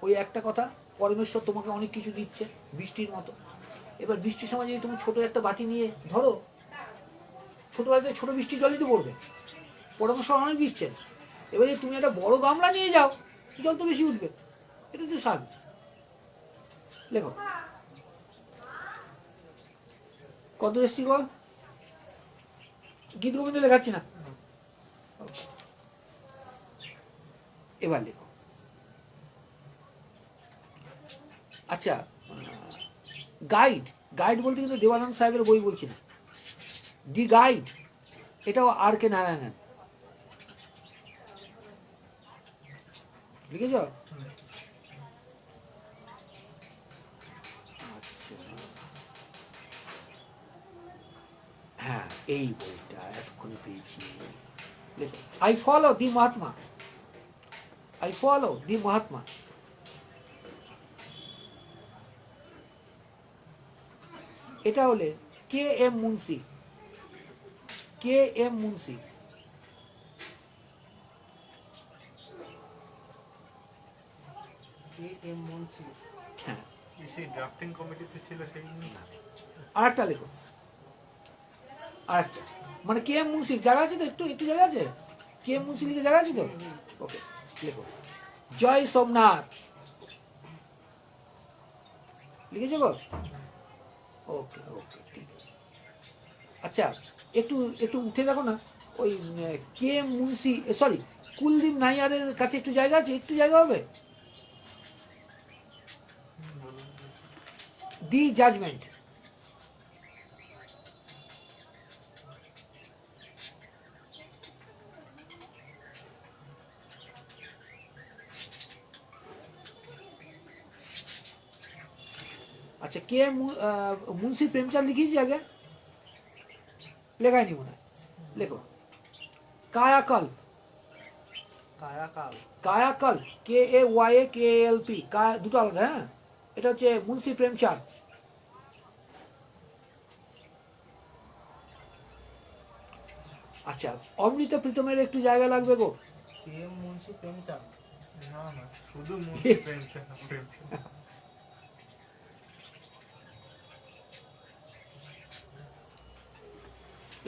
Speaker 2: ওই একটা কথা, পরমেশ্বর তোমাকে অনেক কিছু দিচ্ছে বৃষ্টির মতো। এবার বৃষ্টির সময় যদি তুমি ছোট একটা বাটি নিয়ে ধরো, ছোট বাটিতে ছোট বৃষ্টির জলই তো পড়বে, পরমেশ্বর অনেক দিচ্ছেন। এবার যদি তুমি একটা বড় গামলা নিয়ে যাও, জল তো বেশি উঠবে, এটা তো স্বাভাবিক। লেখো কত এসছি গো, গীত গোবিন্দ লেখাচ্ছি না। এবার লেখো। আচ্ছা, গাইড বলতে কিন্তু দেবানন্দ সাহেবের বই বলছি না, দি গাইড, এটাও আর কে নারায়ণন লিখেছ। হ্যাঁ, এই বইটা এতক্ষণে পেয়েছি। আই ফলো দি মহাত্মা। এটা হলে কে এম মুন্সি। হ্যাঁ,
Speaker 4: সেই ড্রাফটিং কমিটিতে ছিল সেই না।
Speaker 2: আরেকটা লেখো, আরেকটা, মানে কে এম মুন্সি জায়গা আছে তো, একটু জায়গা আছে, কে এম মুন্সি লিখে জায়গা আছে তো, ওকে লেখো। জয় সোমনাথ লিখেছো গো? ওকে, ঠিক আছে। আচ্ছা, একটু উঠে দেখো না, ওই K M Munshi, sorry, Kuldip নাইয়ারের কাছে একটু জায়গা আছে, একটু জায়গা হবে। দি জাজমেন্ট, আচ্ছা, কে মুন্সি প্রেমচাঁদ লিখিয়েছি আগে? লেখায়নি মনে হয়, লেখো। কায়াকল্প,
Speaker 1: কায়াকাল।
Speaker 2: কায়াকল্প, KAYAKALP, দুটো আলাদা, হ্যাঁ। এটা হচ্ছে মুন্সি প্রেমচাঁদ। আচ্ছা, অমৃতা প্রীতমের একটু জায়গা লাগবে গো।
Speaker 1: PM মুন্সি প্রেমচাঁদ।
Speaker 4: না না, শুধু মুন্সি প্রেমচাঁদ।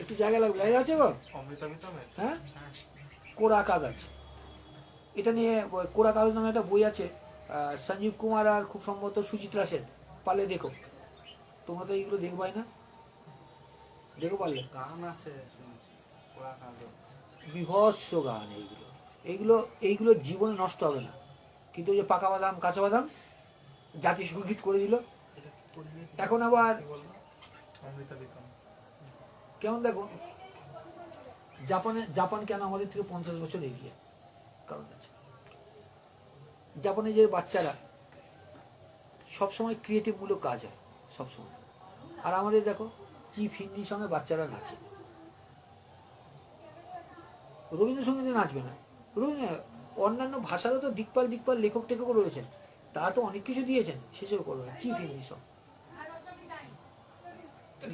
Speaker 2: একটু জায়গা লাগবে, জায়গা আছে গো?
Speaker 4: অমৃতা মিতমের?
Speaker 2: হ্যাঁ,
Speaker 4: হ্যাঁ।
Speaker 2: কোরা কাগজ, এটা নিয়ে কোরা কাগজ নামে একটা বই আছে, সঞ্জীব কুমার আর খুব সম্ভবত সুচিত্রা সেন। পারলে দেখো, তোমরা তো এইগুলো দেখবাই না, দেখো পারলে।
Speaker 1: গান আছে শুনেছি, ওরা কাগজ।
Speaker 2: বিভৎস গান এইগুলো, এইগুলো এইগুলো জীবনে নষ্ট হবে না। কিন্তু ওই যে পাকা বাদাম কাঁচা বাদাম জাতীয় সঙ্গীত করে দিল,
Speaker 1: এটা কি করলে?
Speaker 2: এখন আবার
Speaker 1: কি বলবো?
Speaker 4: অমৃতা মিতম।
Speaker 2: কেমন দেখো, জাপান কেন আমাদের থেকে 50 বছর এগিয়ে? কারণ আছে, জাপানে যে বাচ্চারা সবসময় ক্রিয়েটিভ মূলক কাজ হয় সবসময়, আর আমাদের দেখো চিফ হিন্দির সঙ্গে বাচ্চারা নাচে। রবীন্দ্রসঙ্গীতে নাচবে না, অন্যান্য ভাষারও তো দিকপাল দিকপাল লেখক টেখক রয়েছেন, তারা তো অনেক কিছু দিয়েছেন, সেসব করবে না। চিফ হিন্দি সং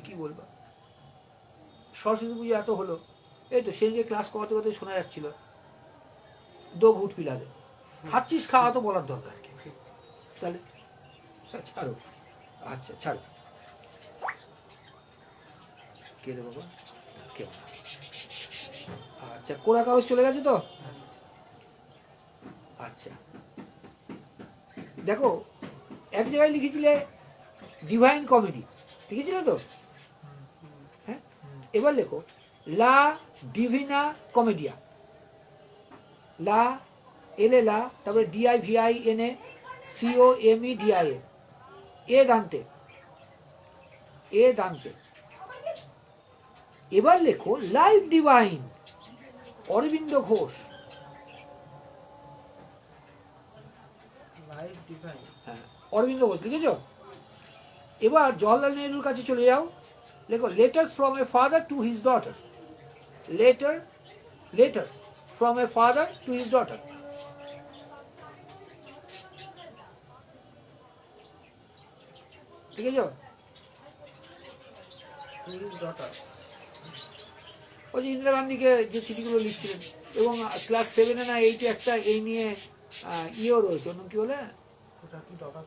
Speaker 2: কি বলবো। সরস্বতী পুজো এত হলো, এই তো সেদিকে ক্লাস করতে করতে শোনা যাচ্ছিল দো ঘুট পিলাবে, খাচ্ছিস খাওয়া তো বলার দরকার কি? তাহলে ছাড়ো, আচ্ছা ছাড়ো। কে রে বাবা, কেউ না। আচ্ছা, কোরা কাগজ চলে গেছে তো? আচ্ছা দেখো, এক জায়গায় লিখেছিলে ডিভাইন কমেডি, লিখেছিলে তো? হ্যাঁ, এবার লেখো লা ডিভিনা কমেডিয়া। লা, এলে লা, তারপরে DIVINA COMEDIA, এ দান্তে, এ দান্তে। এবার লেখো life divine, Aurobindo Ghosh.
Speaker 1: Life divine.
Speaker 2: হ্যাঁ, অরবিন্দ ঘোষ লিখেছ? এবার জওয়াহরলাল নেহরুর কাছে চলে যাও, লেখো letters from a father to his daughter. Letters from a father to his daughter. লিখেছ?
Speaker 1: ডটার।
Speaker 2: ওই যে ইন্দিরা গান্ধীকে যে চিঠিগুলো লিখছিলেন, এবং ক্লাস 7 না 8 একটা এই নিয়ে ইয়েও রয়েছে, অন্য কি বলে,
Speaker 1: ওটা কি ডটার?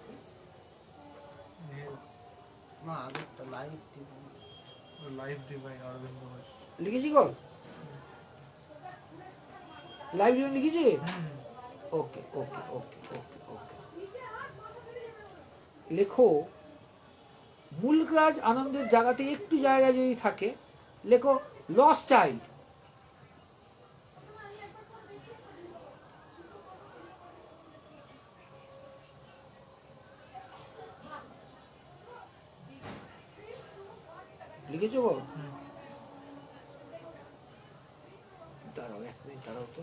Speaker 1: না, আগেরটা life divine.
Speaker 4: Life divine Aurobindo Ghosh.
Speaker 2: লিখেছি গো, লাইভ ডিভাইন লিখেছি। ওকে ওকে ওকে ওকে ওকে। লেখো মুলকরাজ আনন্দের জায়গাতে একটু জায়গা যদি থাকে, লেখো লস্ট চাইল্ড। লিখেছো গো? দাঁড়াও 1 মিনিট, দাঁড়াও তো।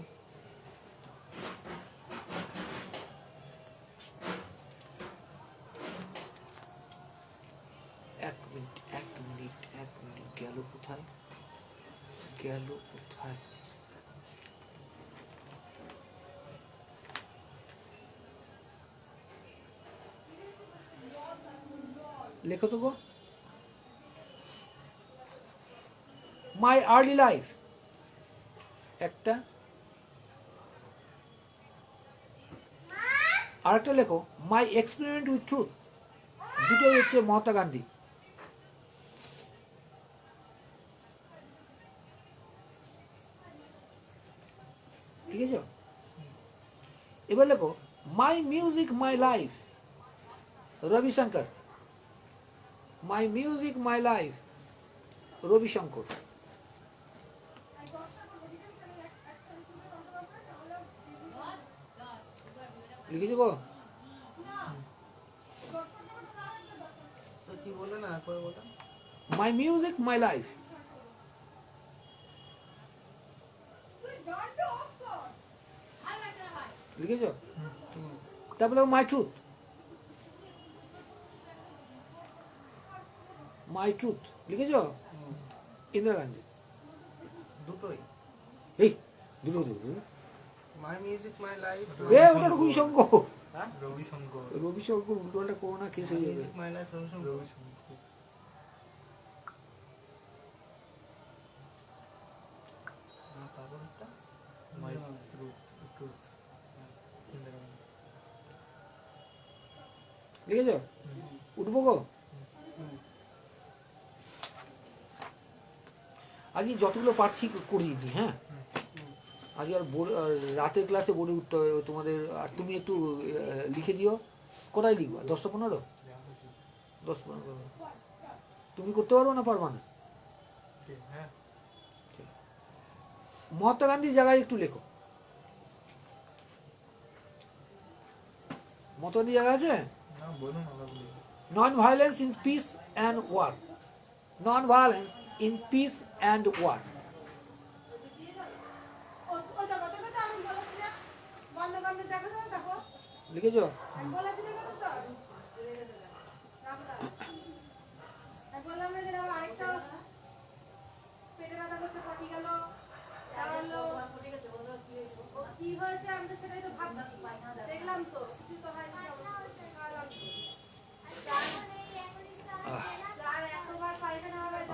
Speaker 2: এক মিনিট গেল কোথায়, গেল কোথায়? লেখো তো গো, মাই আর্লি লাইফ একটা, আরেকটা লেখো মাই এক্সপেরিমেন্ট উইথ ট্রুথ। দুটোই হচ্ছে মহাত্মা গান্ধী। ঠিক আছে? এবার লেখো my music my life, Ravishankar. My music my life, Ravishankar. লিখেছো গো?
Speaker 1: কি বলে না, একবার বলে।
Speaker 2: My music my life. লিখেছো? তারপরে মাই ট্রুথ। মাই ট্রুথ লিখেছ? ইন্দিরা গান্ধী।
Speaker 1: দুটোই,
Speaker 2: এই দুটো দুটো
Speaker 1: মাই মিউজিক মাই লাইফ,
Speaker 2: এ ওটা রবিশঙ্কর।
Speaker 1: হ্যাঁ
Speaker 4: রবিশঙ্কর।
Speaker 2: রবিশঙ্কর উল্টোটা করোনা কেস হয়ে যাবে।
Speaker 1: Music my life
Speaker 4: Ravishankar.
Speaker 1: তারপরটা
Speaker 4: মাই ট্রুথ ট্রুথ।
Speaker 2: লিখেছ? উঠবো গো? আজকে যতগুলো পারছি করিয়ে দিই, হ্যাঁ? আজকে আর রাতের ক্লাসে বলে উঠতে হবে তোমাদের। আর তুমি একটু লিখে দিও। কোথায় লিখবা? 10টা 15? 10-15। তুমি করতে পারবো না পারবা না?
Speaker 4: হ্যাঁ
Speaker 2: মহাত্মা গান্ধীর জায়গায় একটু লেখো। মহাত্মা গান্ধীর জায়গা আছে?
Speaker 4: না বলুন আলাদা।
Speaker 2: Non violence in peace and war. Non violence in peace and war. লিখেছ?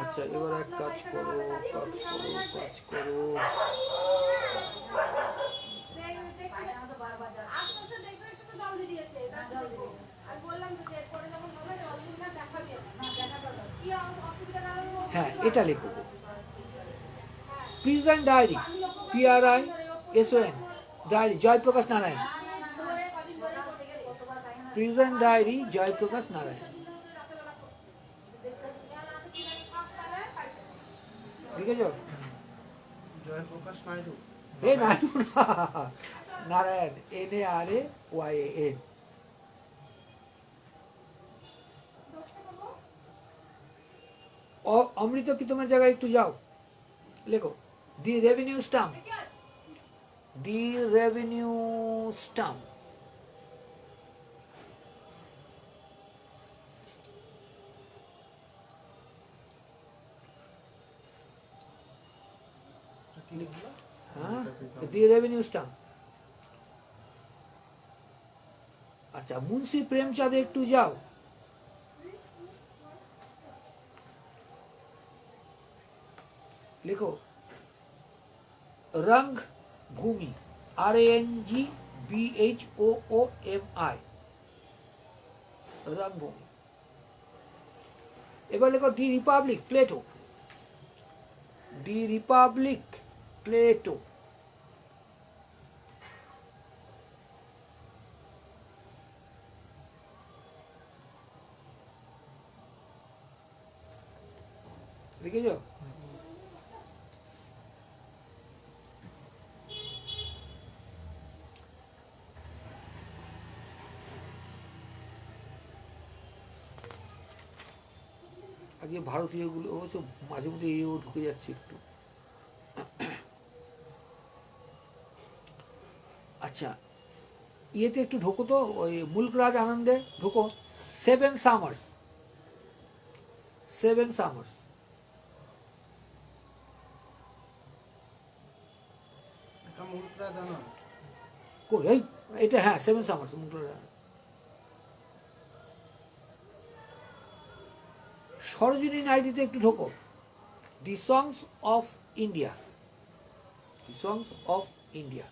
Speaker 2: আচ্ছা, এবার এক কাজ করো, কাজ করো, কাজ করো। হ্যাঁ, এটা লেখো। Prison diary, PRISON diary, Jayaprakash Narayan. Prison diary, Jayaprakash Narayan. লিখেছ?
Speaker 1: জয়প্রকাশ নাইডু।
Speaker 2: এ নাইডু না, নারায়ণ, NARAYAN। অমৃত প্রীতমের জায়গায় একটু যাও, লেখো the revenue stamp. The revenue stamp.
Speaker 1: কি লিখলো?
Speaker 2: হ্যাঁ, দি রেভিনিউ স্টাম্প। আচ্ছা, মুন্সি প্রেমচাঁদে একটু যাও, লিখো রঙ্গ ভূমি, RANGBHOOMI, রঙ্গভূমি। এবার লেখো দি রিপাবলিক, প্লেটো। দি রিপাবলিক, প্লেটো। লিখেছ? আজকে ভারতীয়গুলো অবশ্য মাঝে মধ্যে এও ঢুকে যাচ্ছে একটু। আচ্ছা, ইয়েতে একটু ঢোকো তো, ওই মুল্করাজ আনন্দে ঢোকো। 7 সামার্স। 7 সামার্স।
Speaker 1: এটা মুলকরাজ আনন্দ।
Speaker 2: কই এই এটা? হ্যাঁ, 7 সামার্স, মুল্করাজ আনন্দ। সরোজিনী নাইডিতে একটু ঢোকো। The songs of India. The songs of India.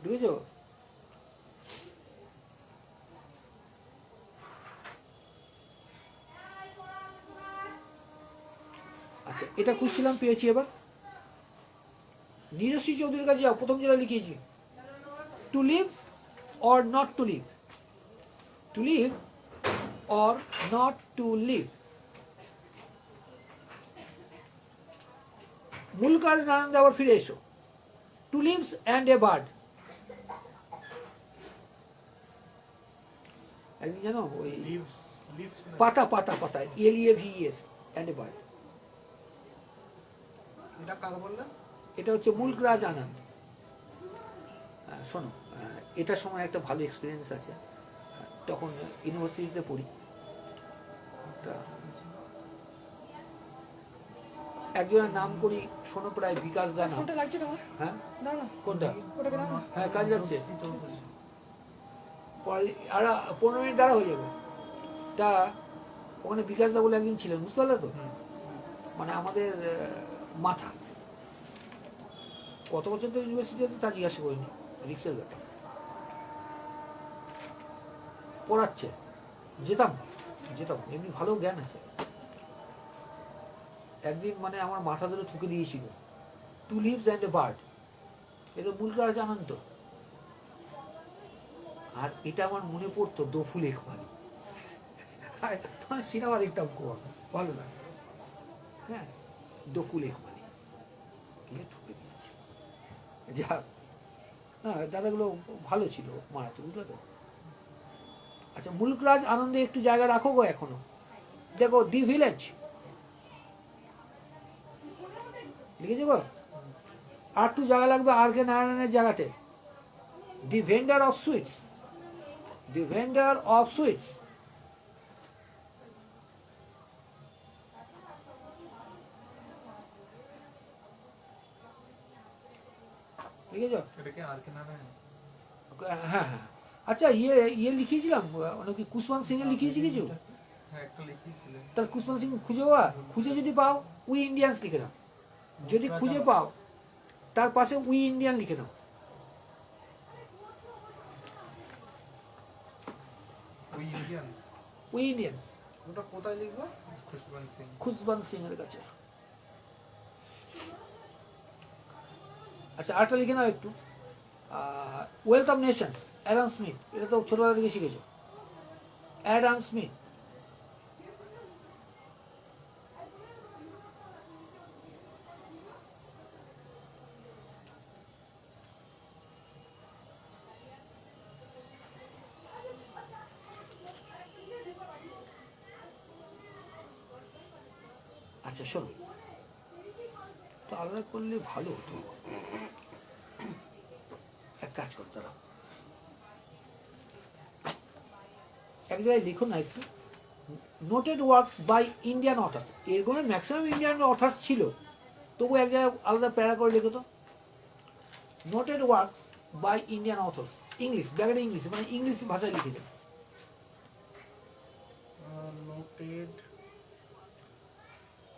Speaker 2: ঢুকেছ? আচ্ছা, এটা খুঁজছিলাম, পেয়েছি। এবার নীরশ্রী চৌধুরীর কাছে যাও। প্রথম যেটা লিখিয়েছি, to live or not to live. To live or not to live. Mulkraj আনন্দে আবার ফিরে এসো। Two leaves and a bird. একদিন জানো ওই
Speaker 4: লিভস লিভস
Speaker 2: পাতা পাতা পাতা, LEAVES অ্যান্ড এ বার্ড।
Speaker 1: এটা কার বললেন?
Speaker 2: এটা হচ্ছে মুল্করাজ আনন্দ। শোনো, এটার সময় একটা ভালো এক্সপিরিয়েন্স আছে। তখন ইউনিভার্সিটিতে পড়ি। তা একজনের নাম করি শোনো প্রায় বিকাশ দা নাম।
Speaker 3: ফোনটা লাগছে তোমার?
Speaker 2: হ্যাঁ
Speaker 3: দাও না,
Speaker 2: কোনটা?
Speaker 3: ওটাকে দাও না।
Speaker 2: হ্যাঁ কাজ লাগছে,
Speaker 4: চৌত্রিশ।
Speaker 2: পরে আর 15 মিনিট দ্বারা হয়ে যাবে। তা ওখানে বিকাশ দা বলে একদিন ছিলেন, বুঝতে পারলে তো?
Speaker 4: হুম।
Speaker 2: মানে আমাদের মাথা কত বছর তো ইউনিভার্সিটি আছে তা জিজ্ঞাসা করিনি, রিক্সের ব্যাপার। পড়াচ্ছে, যেতাম যেতাম, এমনি ভালো জ্ঞান আছে। একদিন মানে আমার মাথা ধরে ঠুকে দিয়েছিল, two leaves and a bird, এটা মূল কাজ জানান তো? আর এটা আমার মনে পড়তো দফুল ইকবাল। তখন সিনেমা দেখতাম খুব, ভালো লাগে। হ্যাঁ, দফুল ইকবালি ঠুকে দিয়েছে। যাক, না দাদাগুলো ভালো ছিল, মারাতে, বুঝলে তো? আচ্ছা, মুলকরাজ আনন্দে একটু জায়গা রাখো গো এখনো। দেখো দি ভিলেজ লিখেছো গো, আর একটু জায়গা লাগবে আর কে নারায়ণের জায়গাতে। The vendor of sweets, the vendor of sweets. লিখেছো?
Speaker 4: এটা কি আর কে নারায়ণ?
Speaker 2: হ্যাঁ হ্যাঁ। আচ্ছা, ইয়ে লিখিয়েছিলাম, মানে কি কুশবন্ত সিং এ লিখিয়েছি কিছু?
Speaker 4: হ্যাঁ, একটা লিখিয়েছিলেন।
Speaker 2: তাহলে কুশবন্ত সিং খুঁজে পাওয়া, খুঁজে যদি পাও উই ইন্ডিয়ান্স লিখে নাও। যদি খুঁজে পাও তার পাশে উই ইন্ডিয়ান লিখে নাও।
Speaker 4: ওই ইন্ডিয়ান্স।
Speaker 2: উই ইন্ডিয়ান্স,
Speaker 1: ওটা কোথায় লিখবো?
Speaker 4: খুশবন্ত সিং।
Speaker 2: খুশবন্ত সিং এর কাছে। আচ্ছা, আরেকটা লিখে নাও একটু, wealth of Nations, Adam Smith. এটা তো ছোটবেলা থেকে শিখেছো, অ্যাডাম স্মিথ। আচ্ছা শোনো, তো আলাদা করলে ভালো হতো। এক কাজ করতে দাঁড়াও, এক জায়গায় লিখো না একটু, noted works by Indian authors. এর কোনো ম্যাক্সিমাম ইন্ডিয়ান অথার্স ছিল, তবু এক জায়গায় আলাদা প্যারা করে লিখো তো, noted works by Indian authors. English, ব্যাপারটা ইংলিশ, মানে ইংলিশ ভাষায় লিখেছে।
Speaker 1: Noted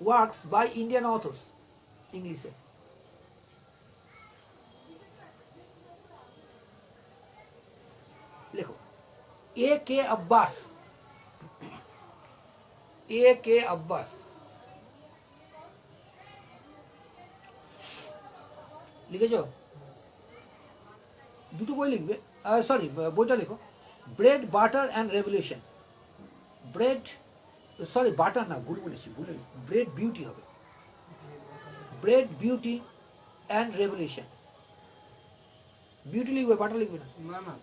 Speaker 2: works by Indian authors, ইংলিশে। লেখো এ কে আব্বাস, এ কে আব্বাস। লিখেছ? দুটো বই লিখবে, সরি বইটা লেখো, bread butter and revolution. Bread, sorry butter না, ভুল বলেছি, ভুলে, ব্রেড বিউটি হবে, bread beauty and revolution. Beauty লিখবে, বাটার লিখবে না।
Speaker 1: না না,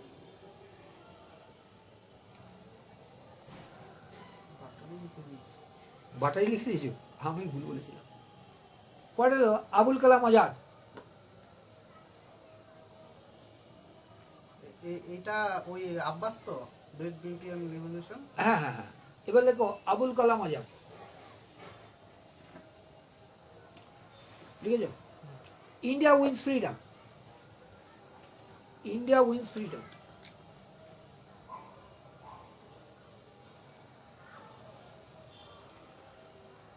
Speaker 1: বাটারই লিখে দিয়েছি।
Speaker 2: বাটারই লিখে দিয়েছো, আমি ভুল বলেছিলাম। পরে হলো আবুল কালাম আজাদ।
Speaker 1: এইটা ওই আব্বাস তো, ব্রেড বিউটি অ্যান্ড রেভলিউশন।
Speaker 2: হ্যাঁ হ্যাঁ হ্যাঁ, এবার লেখো আবুল কালাম আজাদ। লিখেছ? India wins freedom, India wins freedom.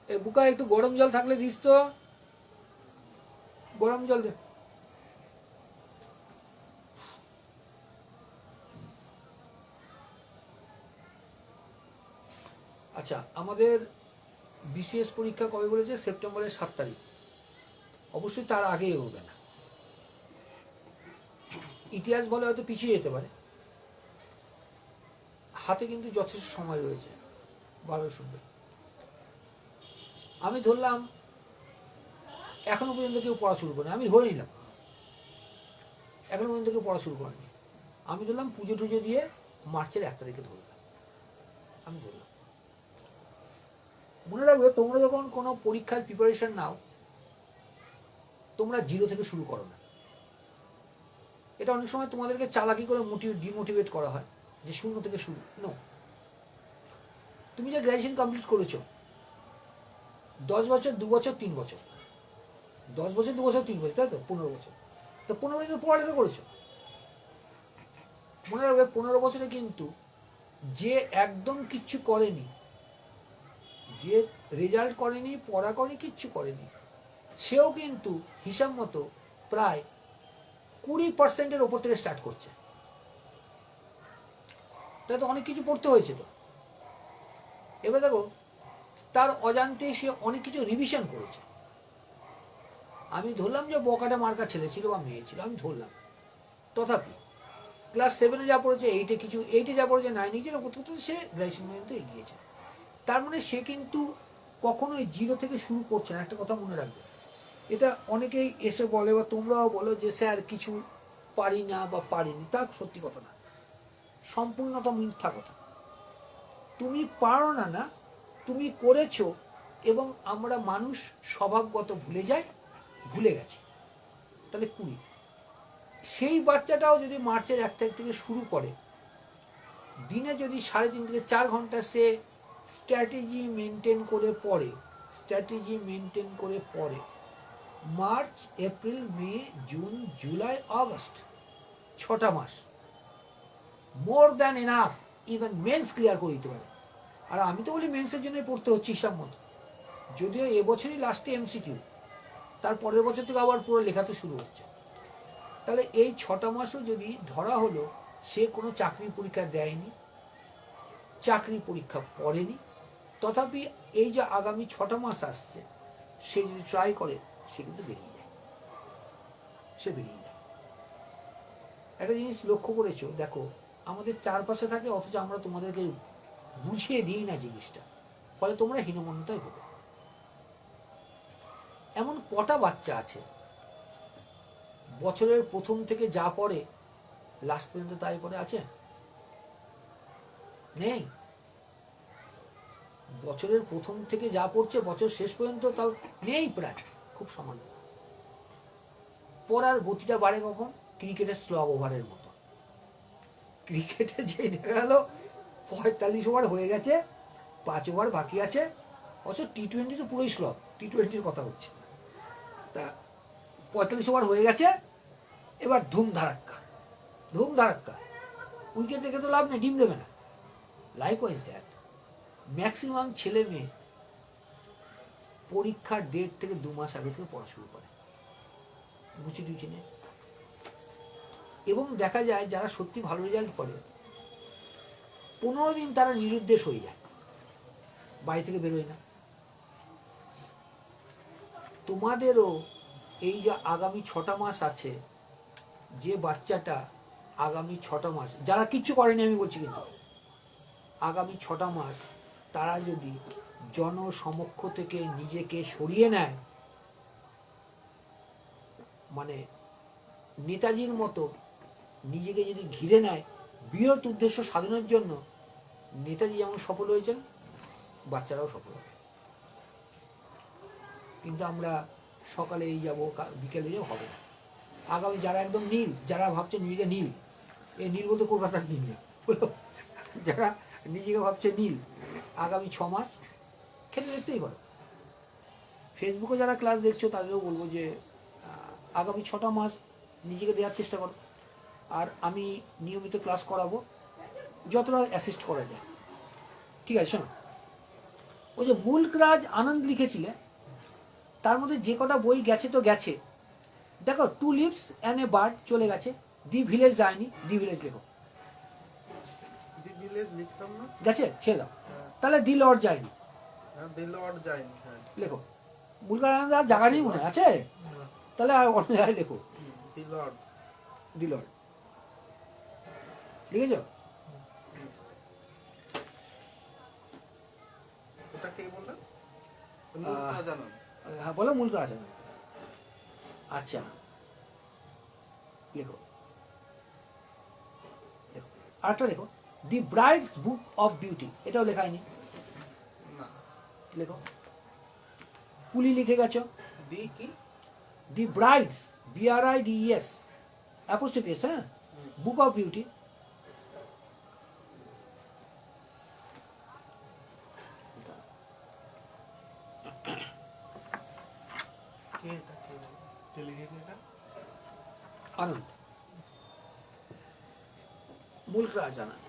Speaker 2: এ বুকা একটু গরম জল থাকলে দিস তো, গরম জল দে। আচ্ছা, আমাদের বিসিএস পরীক্ষা কবে বলেছে? সেপ্টেম্বরের 7 তারিখ। অবশ্যই তার আগে হবে না। ইতিহাস বলে হয়তো পিছিয়ে যেতে পারে, হাতে কিন্তু যথেষ্ট সময় রয়েছে। ভালো শুনবে, আমি ধরলাম এখনো পর্যন্ত কেউ পড়া শুরু করেনি, আমি ধরে নিলাম এখনো পর্যন্ত কেউ পড়া শুরু করেনি, আমি ধরলাম পুজো টুজো দিয়ে মার্চের 1 তারিখে ধরলাম, আমি ধরলাম। মনে রাখবে, তোমরা যখন কোনো পরীক্ষার প্রিপারেশন নাও, তোমরা জিরো থেকে শুরু করো না। এটা অনেক সময় তোমাদেরকে চালাকি করে ডিমোটিভেট করা হয়, যে 0 থেকে শুরু। নো, তুমি যে গ্র্যাজুয়েশন কমপ্লিট করেছো 10 বছর 2 বছর 3 বছর, 10 বছর 2 বছর 3 বছর, তাই তো 15 বছর, তো 15 বছর পড়ালেখা করেছো। মনে রাখবে 15 বছরে কিন্তু যে একদম কিচ্ছু করেনি, যে রেজাল্ট করেনি, পড়া করেনি, কিচ্ছু করেনি, সেও কিন্তু হিসাব মতো প্রায় 20%-এর ওপর থেকে স্টার্ট করছে। তাই তো অনেক কিছু পড়তে হয়েছে তো। এবার দেখো তার অজান্তে সে অনেক কিছু রিভিশন করেছে। আমি ধরলাম যে বকাটা মার্কা ছেলে ছিল বা মেয়ে ছিল, আমি ধরলাম, তথাপি ক্লাস 7-এ যা পড়েছে, 8-এ যা পড়েছে, 9-এ যা পড়তে সে গ্র্যাজুয়েশন পর্যন্ত এগিয়েছে। তার মানে সে কিন্তু কখনোই 0 থেকে শুরু করছে না। একটা কথা মনে রাখবে, এটা অনেকেই এসে বলে বা তোমরাও বলো যে স্যার কিছু পারি না বা পারিনি, তা সত্যি কথা না, সম্পূর্ণতা মিথ্যা কথা। তুমি পারো না না, তুমি করেছো, এবং আমরা মানুষ স্বভাবগত ভুলে যাই, ভুলে গেছি। তাহলে 20, সেই বাচ্চাটাও যদি মার্চের 1 তারিখ থেকে শুরু করে, দিনে যদি 3.5 থেকে 4 ঘন্টা সে স্ট্র্যাটেজি মেনটেন করে পড়ে, March, April, May, June, July, August, 6টা মাস more than enough, even mains clear করে দিতে পারে। আর আমি তো বলি মেন্সের জন্যই পড়তে হচ্ছে হিসাব মতো, যদিও এবছরই লাস্টে এমসিকিউ, তার পরের বছর থেকে আবার পুরো লেখাতে শুরু হচ্ছে। তাহলে এই 6টা মাসও যদি ধরা হলো সে কোনো চাকরির পরীক্ষা দেয়নি, চাকরি পরীক্ষা পড়েনি, তথাপি এই যে আগামী 6টা মাস আসছে সে যদি ট্রাই করে, সে কিন্তু বেরিয়ে যায়। একটা জিনিস লক্ষ্য করেছো, দেখো আমাদের চারপাশে থাকে, অথচ আমরা তোমাদেরকে বুঝিয়ে দিই না জিনিসটা, ফলে তোমরা হীনমন্যতায় ভোগো। এমন কটা বাচ্চা আছে বছরের প্রথম থেকে যা পড়ে লাস্ট পর্যন্ত তাই পড়ে আছে? নেই। বছরের প্রথম থেকে যা পড়ছে বছর শেষ পর্যন্ত তাও নেই, প্রায় খুব সামান্য। পড়ার গতিটা বাড়ে কখন? ক্রিকেটের স্লগ ওভারের মতো। ক্রিকেটে যে দেখা গেল 45 ওভার হয়ে গেছে, 5 ওভার বাকি আছে, অথচ টি-20 তো পুরোই স্লগ, টি-20-র কথা হচ্ছে। তা 45 ওভার হয়ে গেছে, এবার ধুম ধারাক্কা, উইকেট দেখে তো লাভ নেই, ডিম দেবে না। লাইকওয়াইজ দ্যাট, ম্যাক্সিমাম ছেলে মেয়ে পরীক্ষার ডেট থেকে 2 মাস আগে থেকে পড়া শুরু করে, গুছি টুচি নেই। এবং দেখা যায় যারা সত্যি ভালো রেজাল্ট করে 15 দিন তারা নিরুদ্দেশ হয়ে যায়, বাড়ি থেকে বেরোয় না। তোমাদেরও এই যে আগামী 6টা মাস আছে, যে বাচ্চাটা আগামী 6টা মাস, যারা কিচ্ছু করেনি আমি বলছি, কিন্তু আগামী 6টা মাস তারা যদি জনসমক্ষ থেকে নিজেকে সরিয়ে নেয়, মানে নেতাজির মতো নিজেকে যদি ঘিরে নেয় বৃহৎ উদ্দেশ্য সাধনের জন্য, নেতাজি যেমন সফল হয়েছেন, বাচ্চারাও সফল হবে। কিন্তু আমরা সকালে এই যাবো, বিকেলে যাবো, হবে না। আগামী যারা একদম নীল, যারা ভাবছে নিজেকে নীল, এই নীল বলতে কলকাতার নীল না, যারা নিজেকে ভাবছে নীল, আগামী 6 মাস খেতে দেখতেই পারো। ফেসবুকে যারা ক্লাস দেখছো তাদেরও বলবো যে আগামী 6টা মাস নিজেকে দেওয়ার চেষ্টা করো। আর আমি নিয়মিত ক্লাস করাবো, যতটা অ্যাসিস্ট করা যায়। ঠিক আছে, শোনো, ওই যে মুল্করাজ আনন্দ লিখেছিলে, তার মধ্যে যে কটা বই গেছে তো গেছে, দেখো 2 লিভস অ্যান্ড এ বার্ড চলে গেছে, দি ভিলেজ যায়নি, দি ভিলেজ লেখো।
Speaker 1: দি ভিলেজ লিখলাম না,
Speaker 2: গেছে, ছেড়ে দাও। তাহলে দি লর্ড যায়নি,
Speaker 1: দি লর্ড যায়নি, হ্যাঁ
Speaker 2: লেখো। মুল্করাজ আনন্দ আর জায়গা নেই মনে আছে, তাহলে আর অন্য জায়গায় লেখো,
Speaker 1: দি লর্ড।
Speaker 2: লিখেছ?
Speaker 1: ওটা কে বললেন? মুল্করাজ আনন্দ।
Speaker 2: হ্যাঁ বলো, মুল্করাজ আনন্দ। আচ্ছা, লেখো। আরেকটা লেখো, দি ব্রাইডস বুক অফ বিউটি, এটাও লেখা হয়নি,
Speaker 1: না
Speaker 2: লেখো। কুলি লিখে গেছো,
Speaker 1: দি কি?
Speaker 2: দি ব্রাইডস, BRIDES অ্যাপোস্ট্রফি এস, হ্যাঁ, বুক অফ বিউটি।
Speaker 1: কে এটা কে বলে?
Speaker 4: কে লিখেছে এটা?
Speaker 2: আনন্দ, মুল্ক রাজ আনন্দ।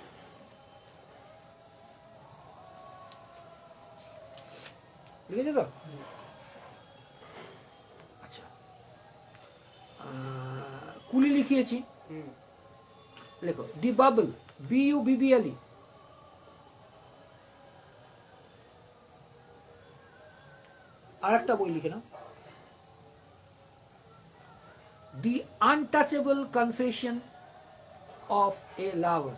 Speaker 2: লিখেছে তো? আচ্ছা, কুলি লিখিয়েছি,
Speaker 1: হুম।
Speaker 2: লেখো দি বাবল, BUBBLE। আর একটা বই লিখে নাও, the untouchable confession of a lover.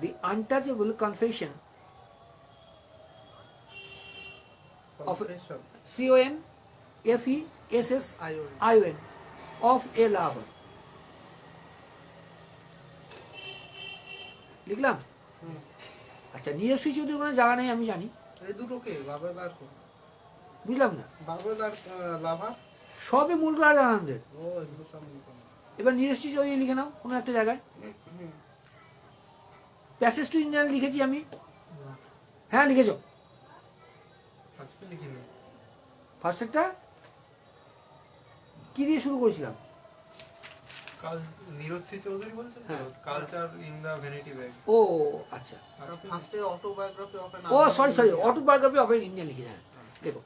Speaker 2: The untouchable confession of
Speaker 1: Confession.
Speaker 2: CONFESSION of a lover। লিখলাম।
Speaker 1: হুম।
Speaker 2: আচ্ছা, নিজস্বী চৌধুরী কোনো জায়গা নেই আমি জানি,
Speaker 1: এই দুটো কে? বাবেল আর কোন?
Speaker 2: বুঝলাম না।
Speaker 1: বাবেল আর লাভা?
Speaker 2: সবই মূল রাজ আনন্দের।
Speaker 1: ও, এগুলো সব মিলবে না।
Speaker 2: এবার নিজস্বী চৌধুরী লিখে নাও কোনো একটা জায়গায়। প্যাসেজ টু ইন্ডিয়ান লিখেছি আমি।
Speaker 4: না,
Speaker 2: হ্যাঁ লিখেছ।
Speaker 4: আজকে লিখিনি।
Speaker 2: ফার্স্টেরটা কি দিয়ে শুরু করেছিলাম?
Speaker 4: কাল নীরজ সি চৌধুরী বলছেন তো,
Speaker 2: হ্যাঁ।
Speaker 4: Culture in the vanity bag.
Speaker 2: ও আচ্ছা,
Speaker 1: ফার্স্টে autobiography of an
Speaker 2: oh sorry autobiography of Indian লিখে। হ্যাঁ লেখো,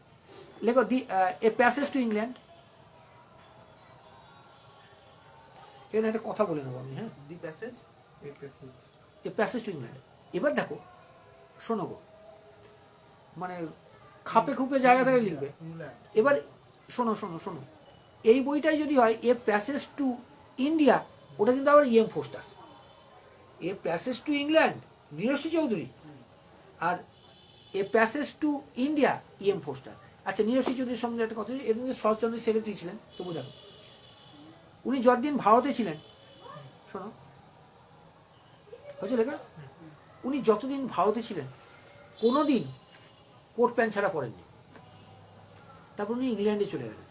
Speaker 2: লেখো the a passage to England. এখানে একটা কথা বলে নেবো আমি। হ্যাঁ,
Speaker 1: দি প্যাসেজ।
Speaker 4: এই passage.
Speaker 2: A passage to England. এবার দেখো, শোনো গো, মানে খাপে খুপে জায়গা থেকে লিখবে।
Speaker 1: ইংল্যান্ড।
Speaker 2: এবার শোনো শোনো শোনো, এই বইটাই যদি হয় এ প্যাসেজ টু ইন্ডিয়া, ওটা কিন্তু আবার EM Forster. A passage to England Niraji Chowdhury, আর a passage to India EM Forster. আচ্ছা, নীরজী চৌধুরীর সঙ্গে একটা কথা, এর মধ্যে শরৎচন্দ্রের সেক্রেটারি ছিলেন, তবু দেখো উনি যতদিন ভারতে ছিলেন, শোনো হয়েছে লেখা, উনি যতদিন ভারতে ছিলেন কোনোদিন কোট প্যান্ট ছাড়া পরেননি। তারপর উনি ইংল্যান্ডে চলে গেলেন।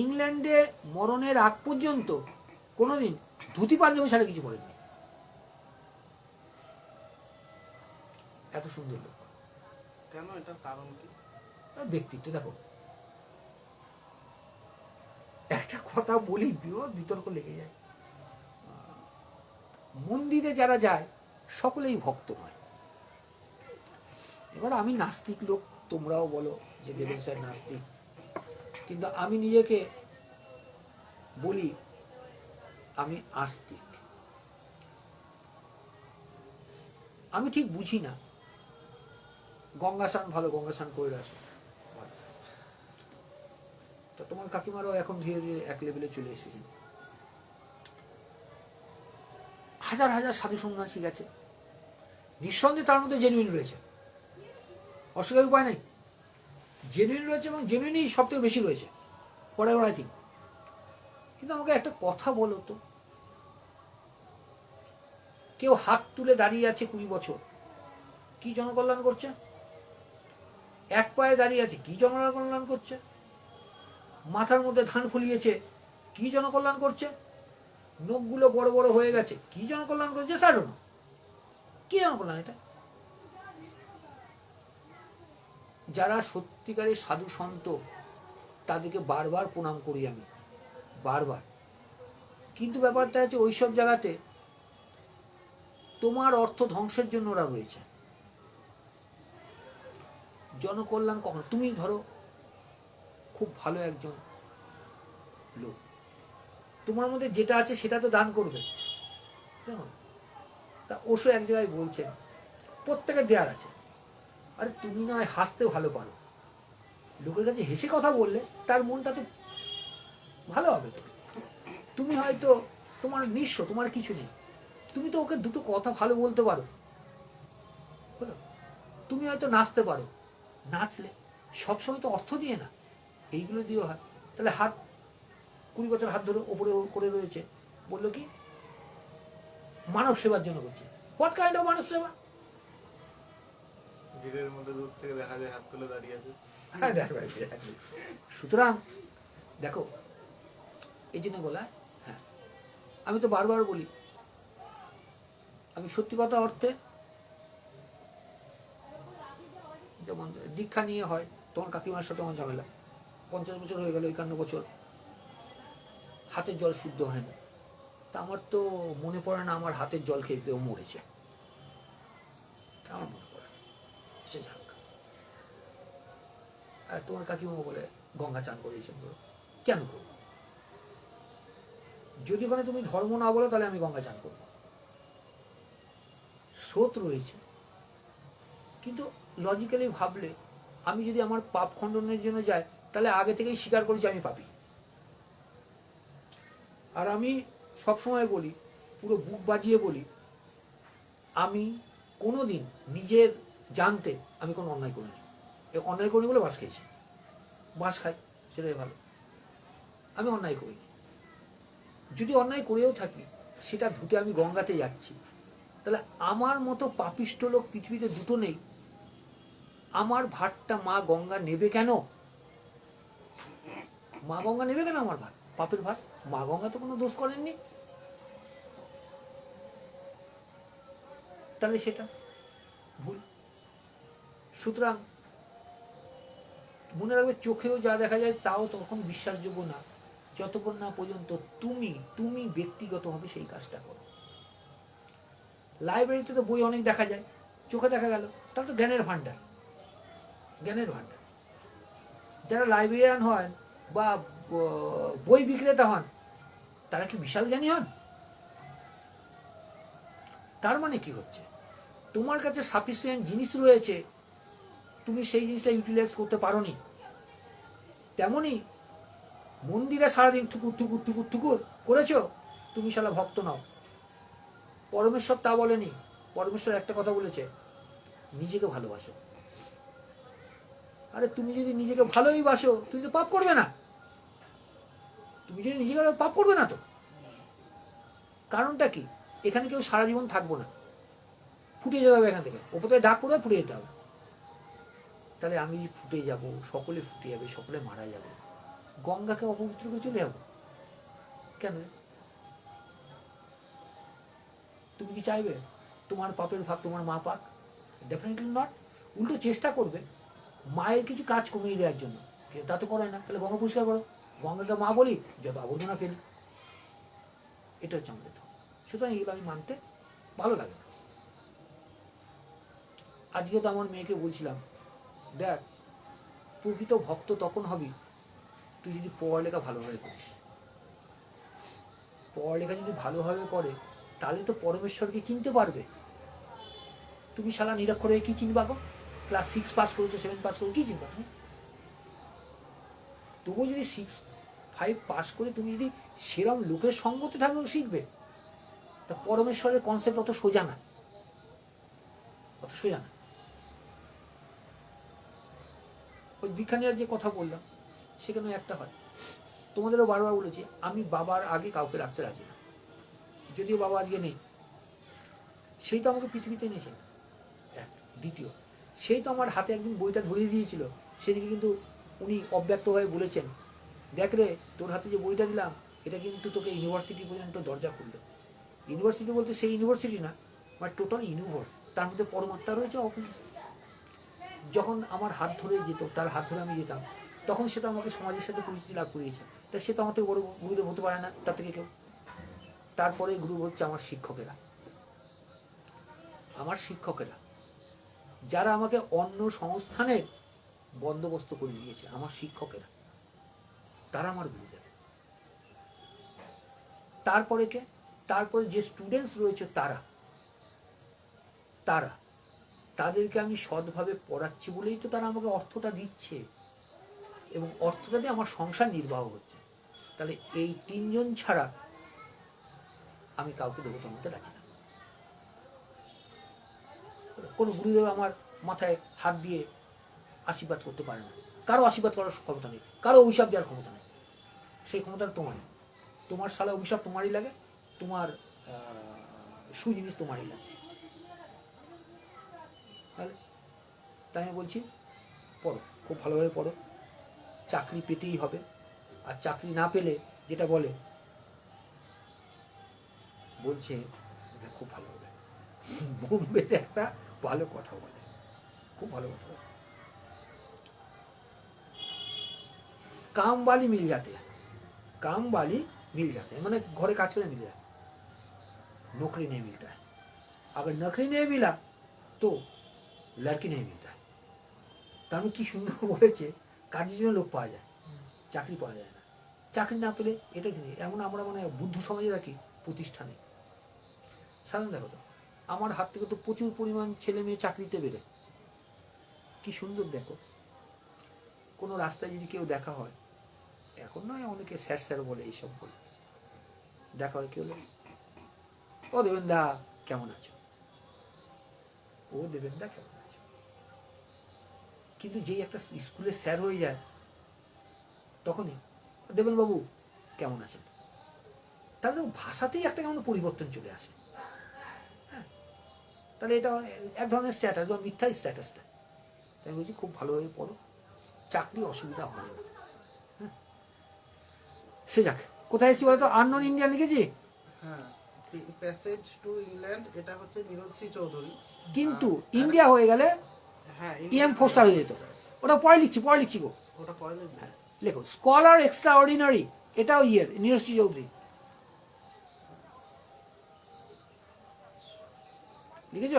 Speaker 2: ইংল্যান্ডে মরণের আগ পর্যন্ত কোনোদিন ধুতি পাঞ্জাবি ছাড়া কিছু পরেননি। এত সুন্দর লোক।
Speaker 1: কেন? এটার কারণ কি?
Speaker 2: আর ব্যক্তিত্ব দেখো, একটা কথা বলি বিতর্ক লেগে যায়। মন্দিরে যারা যায় সকলেই ভক্ত নয়। এবার আমি নাস্তিক লোক, তোমরাও বলো যে দেবেন স্যার নাস্তিক, কিন্তু আমি নিজেকে বলি আমি আস্তিক। আমি ঠিক বুঝি না, গঙ্গা স্নান ভালো, গঙ্গা স্নান করে আসো ভালো। তা তোমার কাকিমারাও এখন ধীরে ধীরে এক লেভেলে চলে এসেছে। হাজার হাজার সাধু সন্ন্যাসী গেছে, নিঃসন্দেহে তার মধ্যে জেনুইন রয়েছে, অস্বীকার উপায় নেই। জেনুইন রয়েছে এবং জেনুইনই সব থেকে বেশি রয়েছে, পরে আই থিঙ্ক। কিন্তু আমাকে একটা কথা বলো তো, কেউ হাত তুলে দাঁড়িয়ে আছে 20 বছর, কি জনকল্যাণ করছে? এক পায়ে দাঁড়িয়ে আছে, কি জনকল্যাণ করছে? মাথার মধ্যে ধান ফুলিয়েছে, কি জনকল্যাণ করছে? নখগুলো বড় বড় হয়ে গেছে, কি জনকল্যাণ করছে? সারো না, কি জনকল্যাণ এটা? যারা সত্যিকারের সাধু সন্ত তাদেরকে বারবার প্রণাম করি আমি, বারবার। কিন্তু ব্যাপারটা আছে, ওইসব জায়গাতে তোমার অর্থ ধ্বংসের জন্য ওরা রয়েছে। জনকল্যাণ কখনো, তুমি ধরো খুব ভালো একজন লোক, তোমার মধ্যে যেটা আছে সেটা তো দান করবে, জানো? তা ওসব এক জায়গায় বলছেন প্রত্যেকের দেয়ার আছে। আরে তুমি নয় হাসতে ভালো পারো, লোকের কাছে হেসে কথা বললে তার মনটা তো ভালো হবে। তো তুমি হয়তো তোমার নিঃস্ব, তোমার কিছু নেই, তুমি তো ওকে দুটো কথা ভালো বলতে পারো, বলো? তুমি হয়তো নাচতে পারো, নাচলে সবসময় তো অর্থ দিয়ে না, এইগুলো দিয়েও হয়। তাহলে হাত 20 বছর হাত ধরে ওপরে করে রয়েছে, বললো কি মানব সেবার জন্য করছে। হোয়াট কাইন্ড অফ মানব সেবা?
Speaker 4: ভিড়ের মধ্যে দূর থেকে দেখা যায় হাত তুলে দাঁড়িয়ে আছে।
Speaker 2: সুতরাং দেখো, এই জন্য বলা, হ্যাঁ আমি তো বারবার বলি, আমি সত্যি কথা অর্থে, যেমন দীক্ষা নিয়ে হয়, তোমার কাকিমার সাথে আমার ঝামেলা, 50 বছর হয়ে গেল, 51 বছর, হাতের জল শুদ্ধ হয় না। তা আমার তো মনে পড়ে না আমার হাতের জল খেয়ে কেউ মরেছে, আমার মনে পড়ে না। সে যাক। আর তোমার কাকিমা বলে গঙ্গা চান করিয়েছেন, বলো কেন করবো? যদি ওখানে তুমি ধর্ম না বলো তাহলে আমি গঙ্গা চান করবো। স্রোত রয়েছে, কিন্তু লজিক্যালি ভাবলে আমি যদি আমার পাপ খণ্ডনের জন্য যাই তাহলে আগে থেকেই স্বীকার করেছি আমি পাপী। আর আমি সবসময় বলি, পুরো বুক বাজিয়ে বলি, আমি কোনোদিন নিজের জানতে আমি কোনো অন্যায় করিনি। অন্যায় করিনি বলে বাস খেয়েছি, বাস খাই, সেটাই ভালো। আমি অন্যায় করিনি। যদি অন্যায় করেও থাকি সেটা ধুতে আমি গঙ্গাতে যাচ্ছি, তাহলে আমার মতো পাপিষ্ঠ লোক পৃথিবীতে দুটো নেই। আমার ভাতটা মা গঙ্গা নেবে কেন? মা গঙ্গা নেবে কেন আমার ভাত, পাপের ভাত? মা গঙ্গা তো কোনো দোষ করেননি, তাহলে সেটা ভুল। সুতরাং মনে রাখবে, চোখেও যা দেখা যায় তাও তখন বিশ্বাসযোগ্য না যতক্ষণ না পর্যন্ত তুমি ব্যক্তিগতভাবে সেই কাজটা করো। লাইব্রেরিতে তো বই অনেক দেখা যায়, চোখে দেখা গেল, তাহলে তো জ্ঞানের ভান্ডার, জ্ঞানের ভান্ডার। যারা লাইব্রেরিয়ান হন বা বই বিক্রেতা হন তারা কি বিশাল জ্ঞানী হন? তার মানে কি হচ্ছে, তোমার কাছে সাফিসিয়েন্ট জিনিস রয়েছে, তুমি সেই জিনিসটা ইউটিলাইজ করতে পারোনি। তেমনি মন্দিরে সারাদিন ঠুকুর ঠুকুর ঠুকুর ঠুকুর করেছো, তুমি শালা ভক্ত নাও। পরমেশ্বর তা বলেনি। পরমেশ্বর একটা কথা বলেছে, নিজেকে ভালোবাসো। আরে তুমি যদি নিজেকে ভালোই বাসো তুমি তো পাপ করবে না। তুমি যদি নিজেকে পাপ করবে না তো। কারণটা কি? এখানে কেউ সারা জীবন থাকবো না, ফুটে যেতে হবে এখান থেকে, ওপর থেকে ডাক করে ফুটে যেতে হবে। তাহলে আমি ফুটে যাব, সকলে ফুটে যাবে, সকলে মারা যাবে, গঙ্গাকে অপবিত্র করে চলে যাবো কেন? তুমি কি চাইবে তোমার পাপের ভাগ তোমার মা পাক? Definitely not. উল্টো চেষ্টা করবে মায়ের কিছু কাজ কমিয়ে দেওয়ার জন্য, তা তো করে না। তাহলে গঙ্গা পরিষ্কার করো, গঙ্গাকে মা বলি, যত আবর্জনা ফেলি। এটা হচ্ছে আমাদের ধর্ম। সুতরাং এগুলো আমি মানতে ভালো লাগে না। আজকে তো আমার মেয়েকে বলছিলাম, দেখ, প্রকৃত ভক্ত তখন হবি তুই যদি পড়ালেখা ভালোভাবে করিস। পড়ালেখা যদি ভালোভাবে করে তাহলে তো পরমেশ্বরকে চিনতে পারবে। তুমি শালা নিরক্ষরে কি চিনবা গো? ক্লাস 6 পাস করেছো, 7 পাস করেছো, কি চিনবা তুমি? তবুও যদি 6, 5 পাস করে তুমি যদি সেরম লোকের সঙ্গতে থাকবে শিখবে, তা পরমেশ্বরের কনসেপ্ট অত সোজা না, অত সোজা না। ওই দীক্ষানিয়ার যে কথা বললাম সেখানে একটা হয়, তোমাদেরও বারবার বলেছি, আমি বাবার আগে কাউকে রাখতে রাজি না। যদিও বাবা আজকে নেই, সেই তো আমাকে পৃথিবীতে এনেছে। এক, দ্বিতীয়, সেই তো আমার হাতে একদিন বইটা ধরিয়ে দিয়েছিল, সেদিকে কিন্তু উনি অব্যক্তভাবে বলেছেন, দেখ রে, তোর হাতে যে বইটা দিলাম এটা কিন্তু তোকে ইউনিভার্সিটি পর্যন্ত দরজা খুললো। ইউনিভার্সিটি বলতে সেই ইউনিভার্সিটি না, মানে টোটাল ইউনিভার্স, তার মধ্যে পরমাত্মা রয়েছে, অফিস। যখন আমার হাত ধরে যেত, তার হাত ধরে আমি যেতাম, তখন সে তো আমাকে সমাজের সাথে পরিচিতি লাভ করিয়েছে। তা সে তো আমার থেকে বড় গুরুদেব হতে পারে না তার থেকে কেউ। তারপরে গুরু হচ্ছে আমার শিক্ষকেরা, আমার শিক্ষকেরা যারা আমাকে অন্য সংস্থানের বন্দোবস্ত করে দিয়েছে, আমার শিক্ষকেরা, তারা আমার গুরুদেব। তারপরে কে? তারপরে যে স্টুডেন্টস রয়েছে তারা তাদেরকে আমি সৎভাবে পড়াচ্ছি বলেই তো তারা আমাকে অর্থটা দিচ্ছে, এবং অর্থটা দিয়ে আমার সংসার নির্বাহ হচ্ছে। তাহলে এই 3 জন ছাড়া আমি কাউকে দেবতার মধ্যে রাখি না। কোনো গুরুদেব আমার মাথায় হাত দিয়ে আশীর্বাদ করতে পারে না, কারো আশীর্বাদ করার ক্ষমতা নেই, কারো অভিশাপ দেওয়ার ক্ষমতা নেই। সেই ক্ষমতা তোমার। তোমার শালা অভিশাপ তোমারই লাগে, তোমার সুজিনিস তোমারই লাগে। তাই আমি বলছি, পড়ো, খুব ভালোভাবে পড়ো। চাকরি পেতেই হবে, আর চাকরি না পেলে যেটা বলছে খুব ভালো হবে, বোম্বেতে একটা ভালো কথা বলে, খুব ভালো কথা বলে। काम वाली मिल जाते हैं, काम वाली मिल जाते हैं, मैंने घरे काज करे मिल जाए, नौकरी नहीं मिलता है। अगर नौकरी नहीं मिला तो लड़की नहीं मिलता है। তার মানে কি সুন্দর বলেছে, কাজের জন্য লোক পাওয়া যায়, চাকরি পাওয়া যায় না। চাকরি না পেলে এটা কি এমন আমরা মানে বুদ্ধ সমাজে রাখি প্রতিষ্ঠানে। সাধারণ দেখো তো, আমার হাত থেকে তো প্রচুর পরিমাণ ছেলে মেয়ে চাকরিতে বেরে, কি সুন্দর দেখো। কোনো রাস্তায় যদি কেউ দেখা হয়, এখন নয় অনেকে স্যার স্যার বলে, এইসব বলে দেখা হয়, কি হলো, ও দেবেন দা কেমন আছো, ও দেবেন দা কেমন আছো। কিন্তু যেই একটা স্কুলে স্যার হয়ে যায়, তখনই দেবেন বাবু কেমন আছেন, তাহলে ভাষাতেই একটা কেমন পরিবর্তন চলে আসে। হ্যাঁ, তাহলে এটা এক ধরনের স্ট্যাটাস বা মিথ্যা স্ট্যাটাসটা। তাই বলছি খুব ভালোভাবে পড়ো, চাকরি অসুবিধা হয় না। হ্যাঁ, সে যাক, কোথায় এসেছি বলতো, আননোন ইন্ডিয়ান লিখেছি।
Speaker 1: হ্যাঁ, প্যাসেজ টু ইংল্যান্ড, এটা হচ্ছে নীরজ সি চৌধুরী।
Speaker 2: কিন্তু ইন্ডিয়া হয়ে গেলে
Speaker 1: হ্যাঁ,
Speaker 2: ইএম ফোস্টার হয়ে যেত। ওটা পরে লিখছি গো।
Speaker 1: ওটা পরে দেখবি।
Speaker 2: হ্যাঁ, লেখো স্কলার এক্সট্রা অর্ডিনারি, এটাও ইয়ের নীরজ সি চৌধুরী লিখেছ।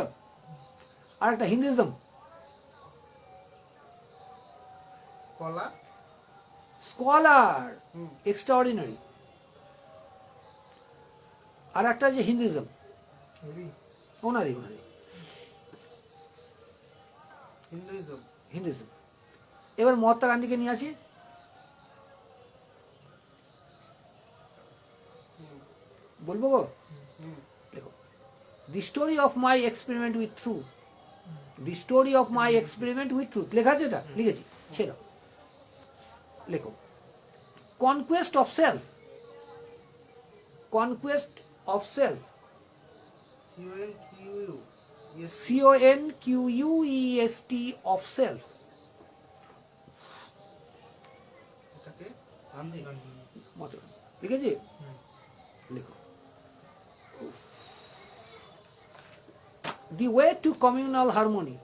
Speaker 2: আর একটা হিন্দুইজম,
Speaker 1: কলা।
Speaker 2: Scholar
Speaker 1: hmm.
Speaker 2: Extraordinary. আর একটা যে হিন্দুইজম, ওনারই
Speaker 1: হিন্দুইজম।
Speaker 2: হিন্দুইজম। এবার মহাত্মা গান্ধীকে নিয়ে আসি, বলবো গো।
Speaker 1: হুম।
Speaker 2: দেখো, the story of my experiment with truth, the story of my experiment with truth লেখা আছে, এটা লিখেছি, ছেড়ো। লেখো conquest of self, conquest of self, CONQUEST of self.
Speaker 1: এটাকে গান্ধী।
Speaker 2: মতো লিখেছি, লিখো। The way to communal harmony,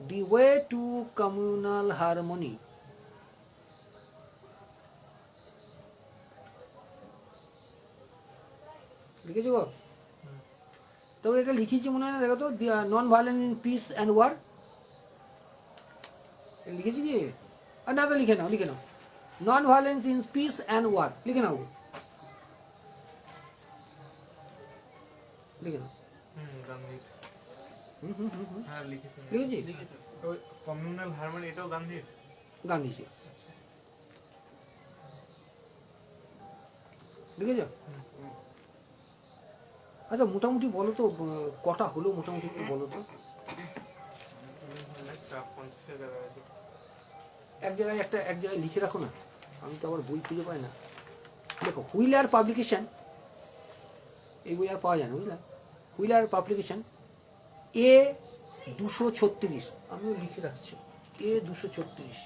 Speaker 2: the way to communal harmony, লিখেছো গো? তবে এটা লিখেছি মনে হয় না, দেখো তো, non violence in peace and war, লিখেছি কি? আর না তো লিখে নাও, non violence in peace and war লিখে নাও, লিখে নাও।
Speaker 4: হ্যাঁ, লিখেছি।
Speaker 2: লিখেছি,
Speaker 4: ওই কমিউনাল হারমোনি, এটাও গান্ধীর।
Speaker 2: গান্ধীজি লিখেছ। আচ্ছা মোটামুটি বলো তো, কটা হলো মোটামুটি একটু বলো তো। এক জায়গায় লিখে রাখো না, আমি তো আবার বই খুঁজে পাই না। দেখো হুইলার পাবলিকেশন, এই বই আর পাওয়া যায় না, বুঝলা। হুইলার পাবলিকেশন A236, আমিও লিখে রাখছি, A236।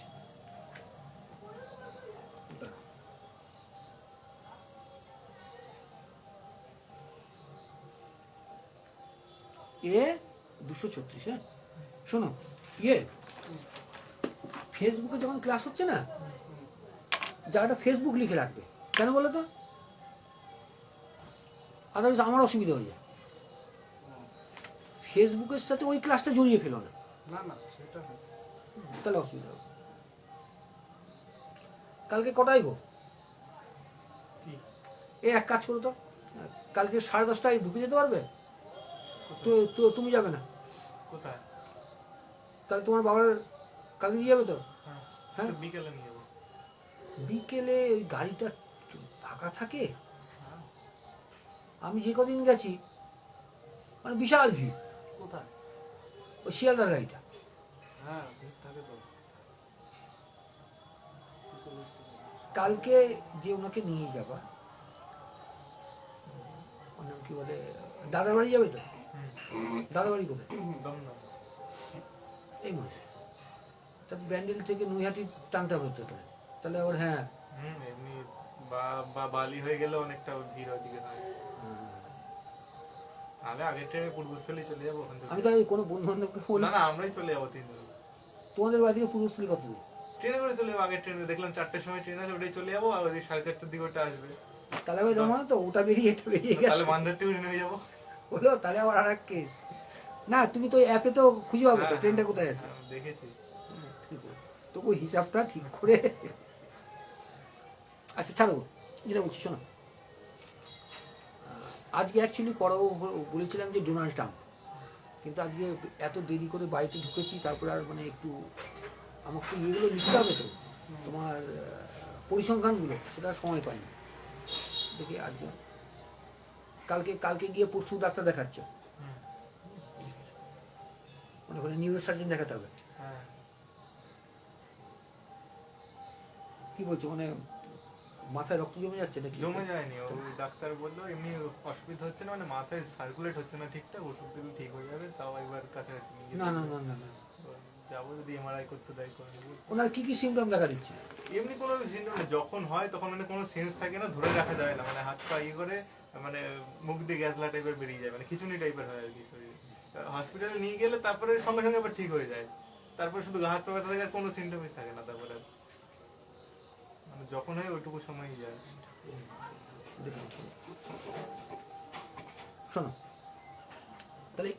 Speaker 2: A236, হ্যাঁ শোনো, ফেসবুকে যখন ক্লাস হচ্ছে না, জায়গাটা ফেসবুক লিখে রাখবে, কেন বলো তো, আদারওয়াইজ আমার অসুবিধা হয়ে যায়। ফেসবুকের সাথে ওই ক্লাসটা জড়িয়ে ফেলো না,
Speaker 1: না সেটা হয়,
Speaker 2: তাহলে অসুবিধা হবে। কালকে কটায় গো? এক কাজ করো তো, কালকে 10:30টায় ঢুকে যেতে পারবে তো? তুমি যাবে না?
Speaker 4: কোথায়?
Speaker 2: তাহলে তোমার বাবার কালকে নিয়ে যাবে তো?
Speaker 4: হ্যাঁ, বিকেলে নিয়ে যাবো।
Speaker 2: বিকেলে ওই গাড়িটা ফাঁকা থাকে? আমি যে কদিন গেছি মানে বিশাল ভিড়।
Speaker 1: কোথায়?
Speaker 2: ওই শিয়ালদার গাড়িটা।
Speaker 1: হ্যাঁ, ভিড় থাকে তো।
Speaker 2: কালকে যে ওনাকে নিয়ে যাবা, ওর নাম কি বলে, দাদার বাড়ি যাবে তো? দাদার বাড়ি কোথায়? এই মাসে তার ব্যান্ডেল থেকে নৈহাটি টানতে হবে তো, তাহলে ওর, হ্যাঁ
Speaker 4: এমনি বা বালি হয়ে গেলে অনেকটা ভিড় ওইদিকে হয়। তাহলে আগের ট্রেনে পূর্বস্থলী চলে যাবো ওখান থেকে।
Speaker 2: আমি তাই কোনো বন্ধু বান্ধবকে বলি
Speaker 4: না, আমরাই চলে যাবো 3 জন।
Speaker 2: তোমাদের বাড়ি থেকে পূর্বস্থলী কত দূর?
Speaker 4: ট্রেনে করে চলে যাবো, আগের ট্রেনে দেখলাম 4টার সময় ট্রেন আছে, ওটাই চলে যাবো, আর ওই 4:30টার দিকে ওটা আসবে।
Speaker 2: তাহলে ওই রকম তো ওটা বেরিয়ে এটা বেরিয়ে গেছে
Speaker 4: তাহলে মান্দারটি হয়ে যাবো।
Speaker 2: হলো, তাহলে আবার আর এক কেস। না তুমি তো অ্যাপে তো খুঁজে পাবে তো
Speaker 4: হ্যাঁ,
Speaker 2: ট্রেনটা কোথায় আছে।
Speaker 4: হ্যাঁ, দেখেছি।
Speaker 2: তবু হিসাবটা ঠিক করে। আচ্ছা ছাড়ো, যেটা বলছি শোনো, আজকে অ্যাকচুয়ালি করাবো বলেছিলাম যে ডোনাল্ড ট্রাম্প, কিন্তু আজকে এত দেরি করে বাড়িতে ঢুকেছি, তারপরে আর মানে একটু আমাকে ইয়েগুলো লিখতে হবে তো, তোমার পরিসংখ্যানগুলো, সেটা সময় পাইনি। দেখি আজকে কালকে গিয়ে পরশু ডাক্তার দেখাচ্ছে, মনে করে নিউরো সার্জন দেখাতে হবে।
Speaker 4: হ্যাঁ,
Speaker 2: কি বলছো, মানে মাথায় রক্ত জমে যাচ্ছে নাকি?
Speaker 4: জমে যায়নি, ওই ডাক্তার বললো এমনি অসুবিধা হচ্ছে না, মানে মাথায় সার্কুলেট হচ্ছে না ঠিকঠাক, ওষুধ দিলে ঠিক হয়ে যাবে, তাও একবার কাছাকাছি নিয়ে যেতে
Speaker 2: না না
Speaker 4: হবে।
Speaker 2: না না না,
Speaker 4: যাবো, যদি এমআরআই করতে দেয় করে নেবো।
Speaker 2: ওনার কি কি সিমটম দেখা দিচ্ছে?
Speaker 4: এমনি কোনো সিনড্রোম নেই, যখন হয় তখন মানে কোনো সেন্স থাকে না, ধরে রাখা যায় না, মানে হাত পা ইয়ে করে, মানে মুখ দিয়ে গ্যাসলা টাইপের বেরিয়ে যায়, মানে খিচুনি টাইপের হয় আর কি শরীরে। হসপিটালে নিয়ে গেলে তারপরে সঙ্গে সঙ্গে আবার ঠিক হয়ে যায়, তারপরে শুধু গা হাত পা ব্যথা থাকে, আর কোনো সিমটমই থাকে না তারপরে আর। মানে যখন হয় ওইটুকু সময়ই যায়।
Speaker 2: দেখি। শোনো, তাহলে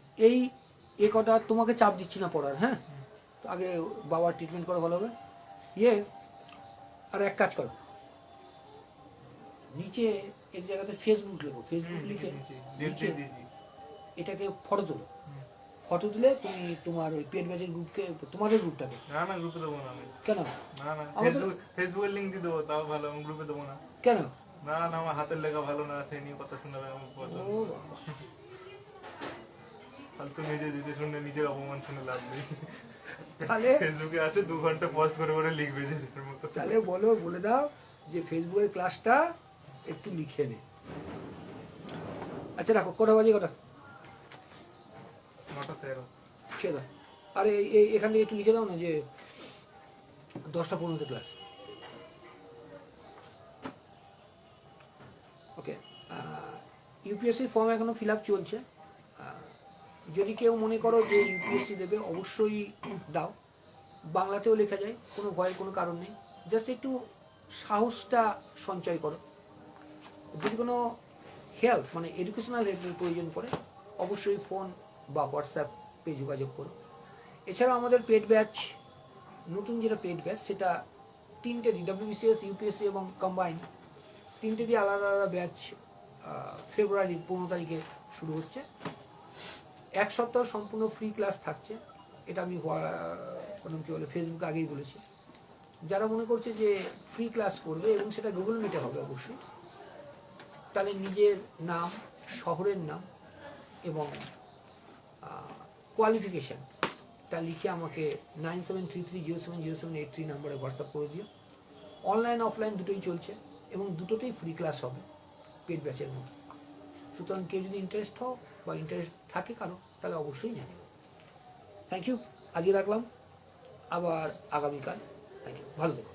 Speaker 2: এ কটা তোমাকে চাপ দিচ্ছি না পড়ার, হ্যাঁ? তো আগে বাবার ট্রিটমেন্ট করা ভালো হবে। আর এক কাজ করো, নিচে এক জায়গাতে ফেসবুক লেখো, ফেসবুক লিখে
Speaker 4: ডেট
Speaker 2: নিচে
Speaker 4: দিয়ে দিয়েছি।
Speaker 2: এটাকে ফটো তোলো। ফটো দিলে তুমি তোমার ওই পেট ব্যাচের গ্রুপকে, তোমাদের গ্রুপটাকে,
Speaker 4: না না, গ্রুপে দেবো না আমি।
Speaker 2: কেন
Speaker 4: না না,
Speaker 2: আমাদের-
Speaker 4: ফেসবুকের লিঙ্ক দিয়ে দেবো, তাও ভালো, আমি গ্রুপে দেবো না।
Speaker 2: কেন?
Speaker 4: না না, আমার হাতের লেখা ভালো না, সেই নিয়ে কথা শুনতে হবে আমার
Speaker 2: ও
Speaker 4: পছন্দ।
Speaker 2: বাবা।
Speaker 4: ফালতু নিজে দিতে শুনলে নিজের অপমান শুনে লাভ নেই।
Speaker 2: তাহলে
Speaker 4: ফেসবুকে আছে 2 ঘন্টা পজ করে করে লিখবে যে এর মতো।
Speaker 2: তাহলে বলে দাও যে ফেসবুকের ক্লাসটা একটু লিখে নে। আচ্ছা রাখো, কটা বাজে কটা?
Speaker 4: 9:13।
Speaker 2: ছেড়ে দাও। আর এখান থেকে একটু লিখে দাও না যে 10:15 ক্লাস। ওকে, ইউপিএসসি ফর্ম এখনো ফিল আপ চলছে। যদি কেউ মনে করো যে ইউপিএসসি দেবে, অবশ্যই দাও। বাংলাতেও লেখা যায়, কোনো ভয়ের কোনো কারণ নেই। জাস্ট একটু সাহসটা সঞ্চয় করো। যদি কোনো হেল্প মানে এডুকেশনাল হেল্পের প্রয়োজন পড়ে, অবশ্যই ফোন বা হোয়াটসঅ্যাপে যোগাযোগ করো। এছাড়া আমাদের পেড ব্যাচ, নতুন যেটা পেড ব্যাচ, সেটা 3টেরই ডব্লিউবিসিএস, ইউপিএসসি এবং কম্বাইন 3টেরই আলাদা আলাদা ব্যাচ ফেব্রুয়ারির 15 তারিখে শুরু হচ্ছে। 1 সপ্তাহ সম্পূর্ণ ফ্রি ক্লাস থাকছে, এটা আমি কি বলে ফেসবুকে আগেই বলেছি। যারা মনে করছে যে ফ্রি ক্লাস করবে এবং সেটা গুগল মিটে হবে অবশ্যই, তাহলে নিজের নাম, শহরের নাম এবং কোয়ালিফিকেশানটা লিখে আমাকে 9733070783 নম্বরে হোয়াটসঅ্যাপ করে দিও। অনলাইন অফলাইন দুটোই চলছে এবং দুটোতেই ফ্রি ক্লাস হবে পেড ব্যাচের মতো। সুতরাং কেউ যদি ইন্টারেস্ট হও বা ইন্টারেস্ট থাকে কারো, তাহলে অবশ্যই জানিও। থ্যাংক ইউ, আজকে রাখলাম, আবার আগামীকাল। থ্যাংক ইউ, ভালো থেকো।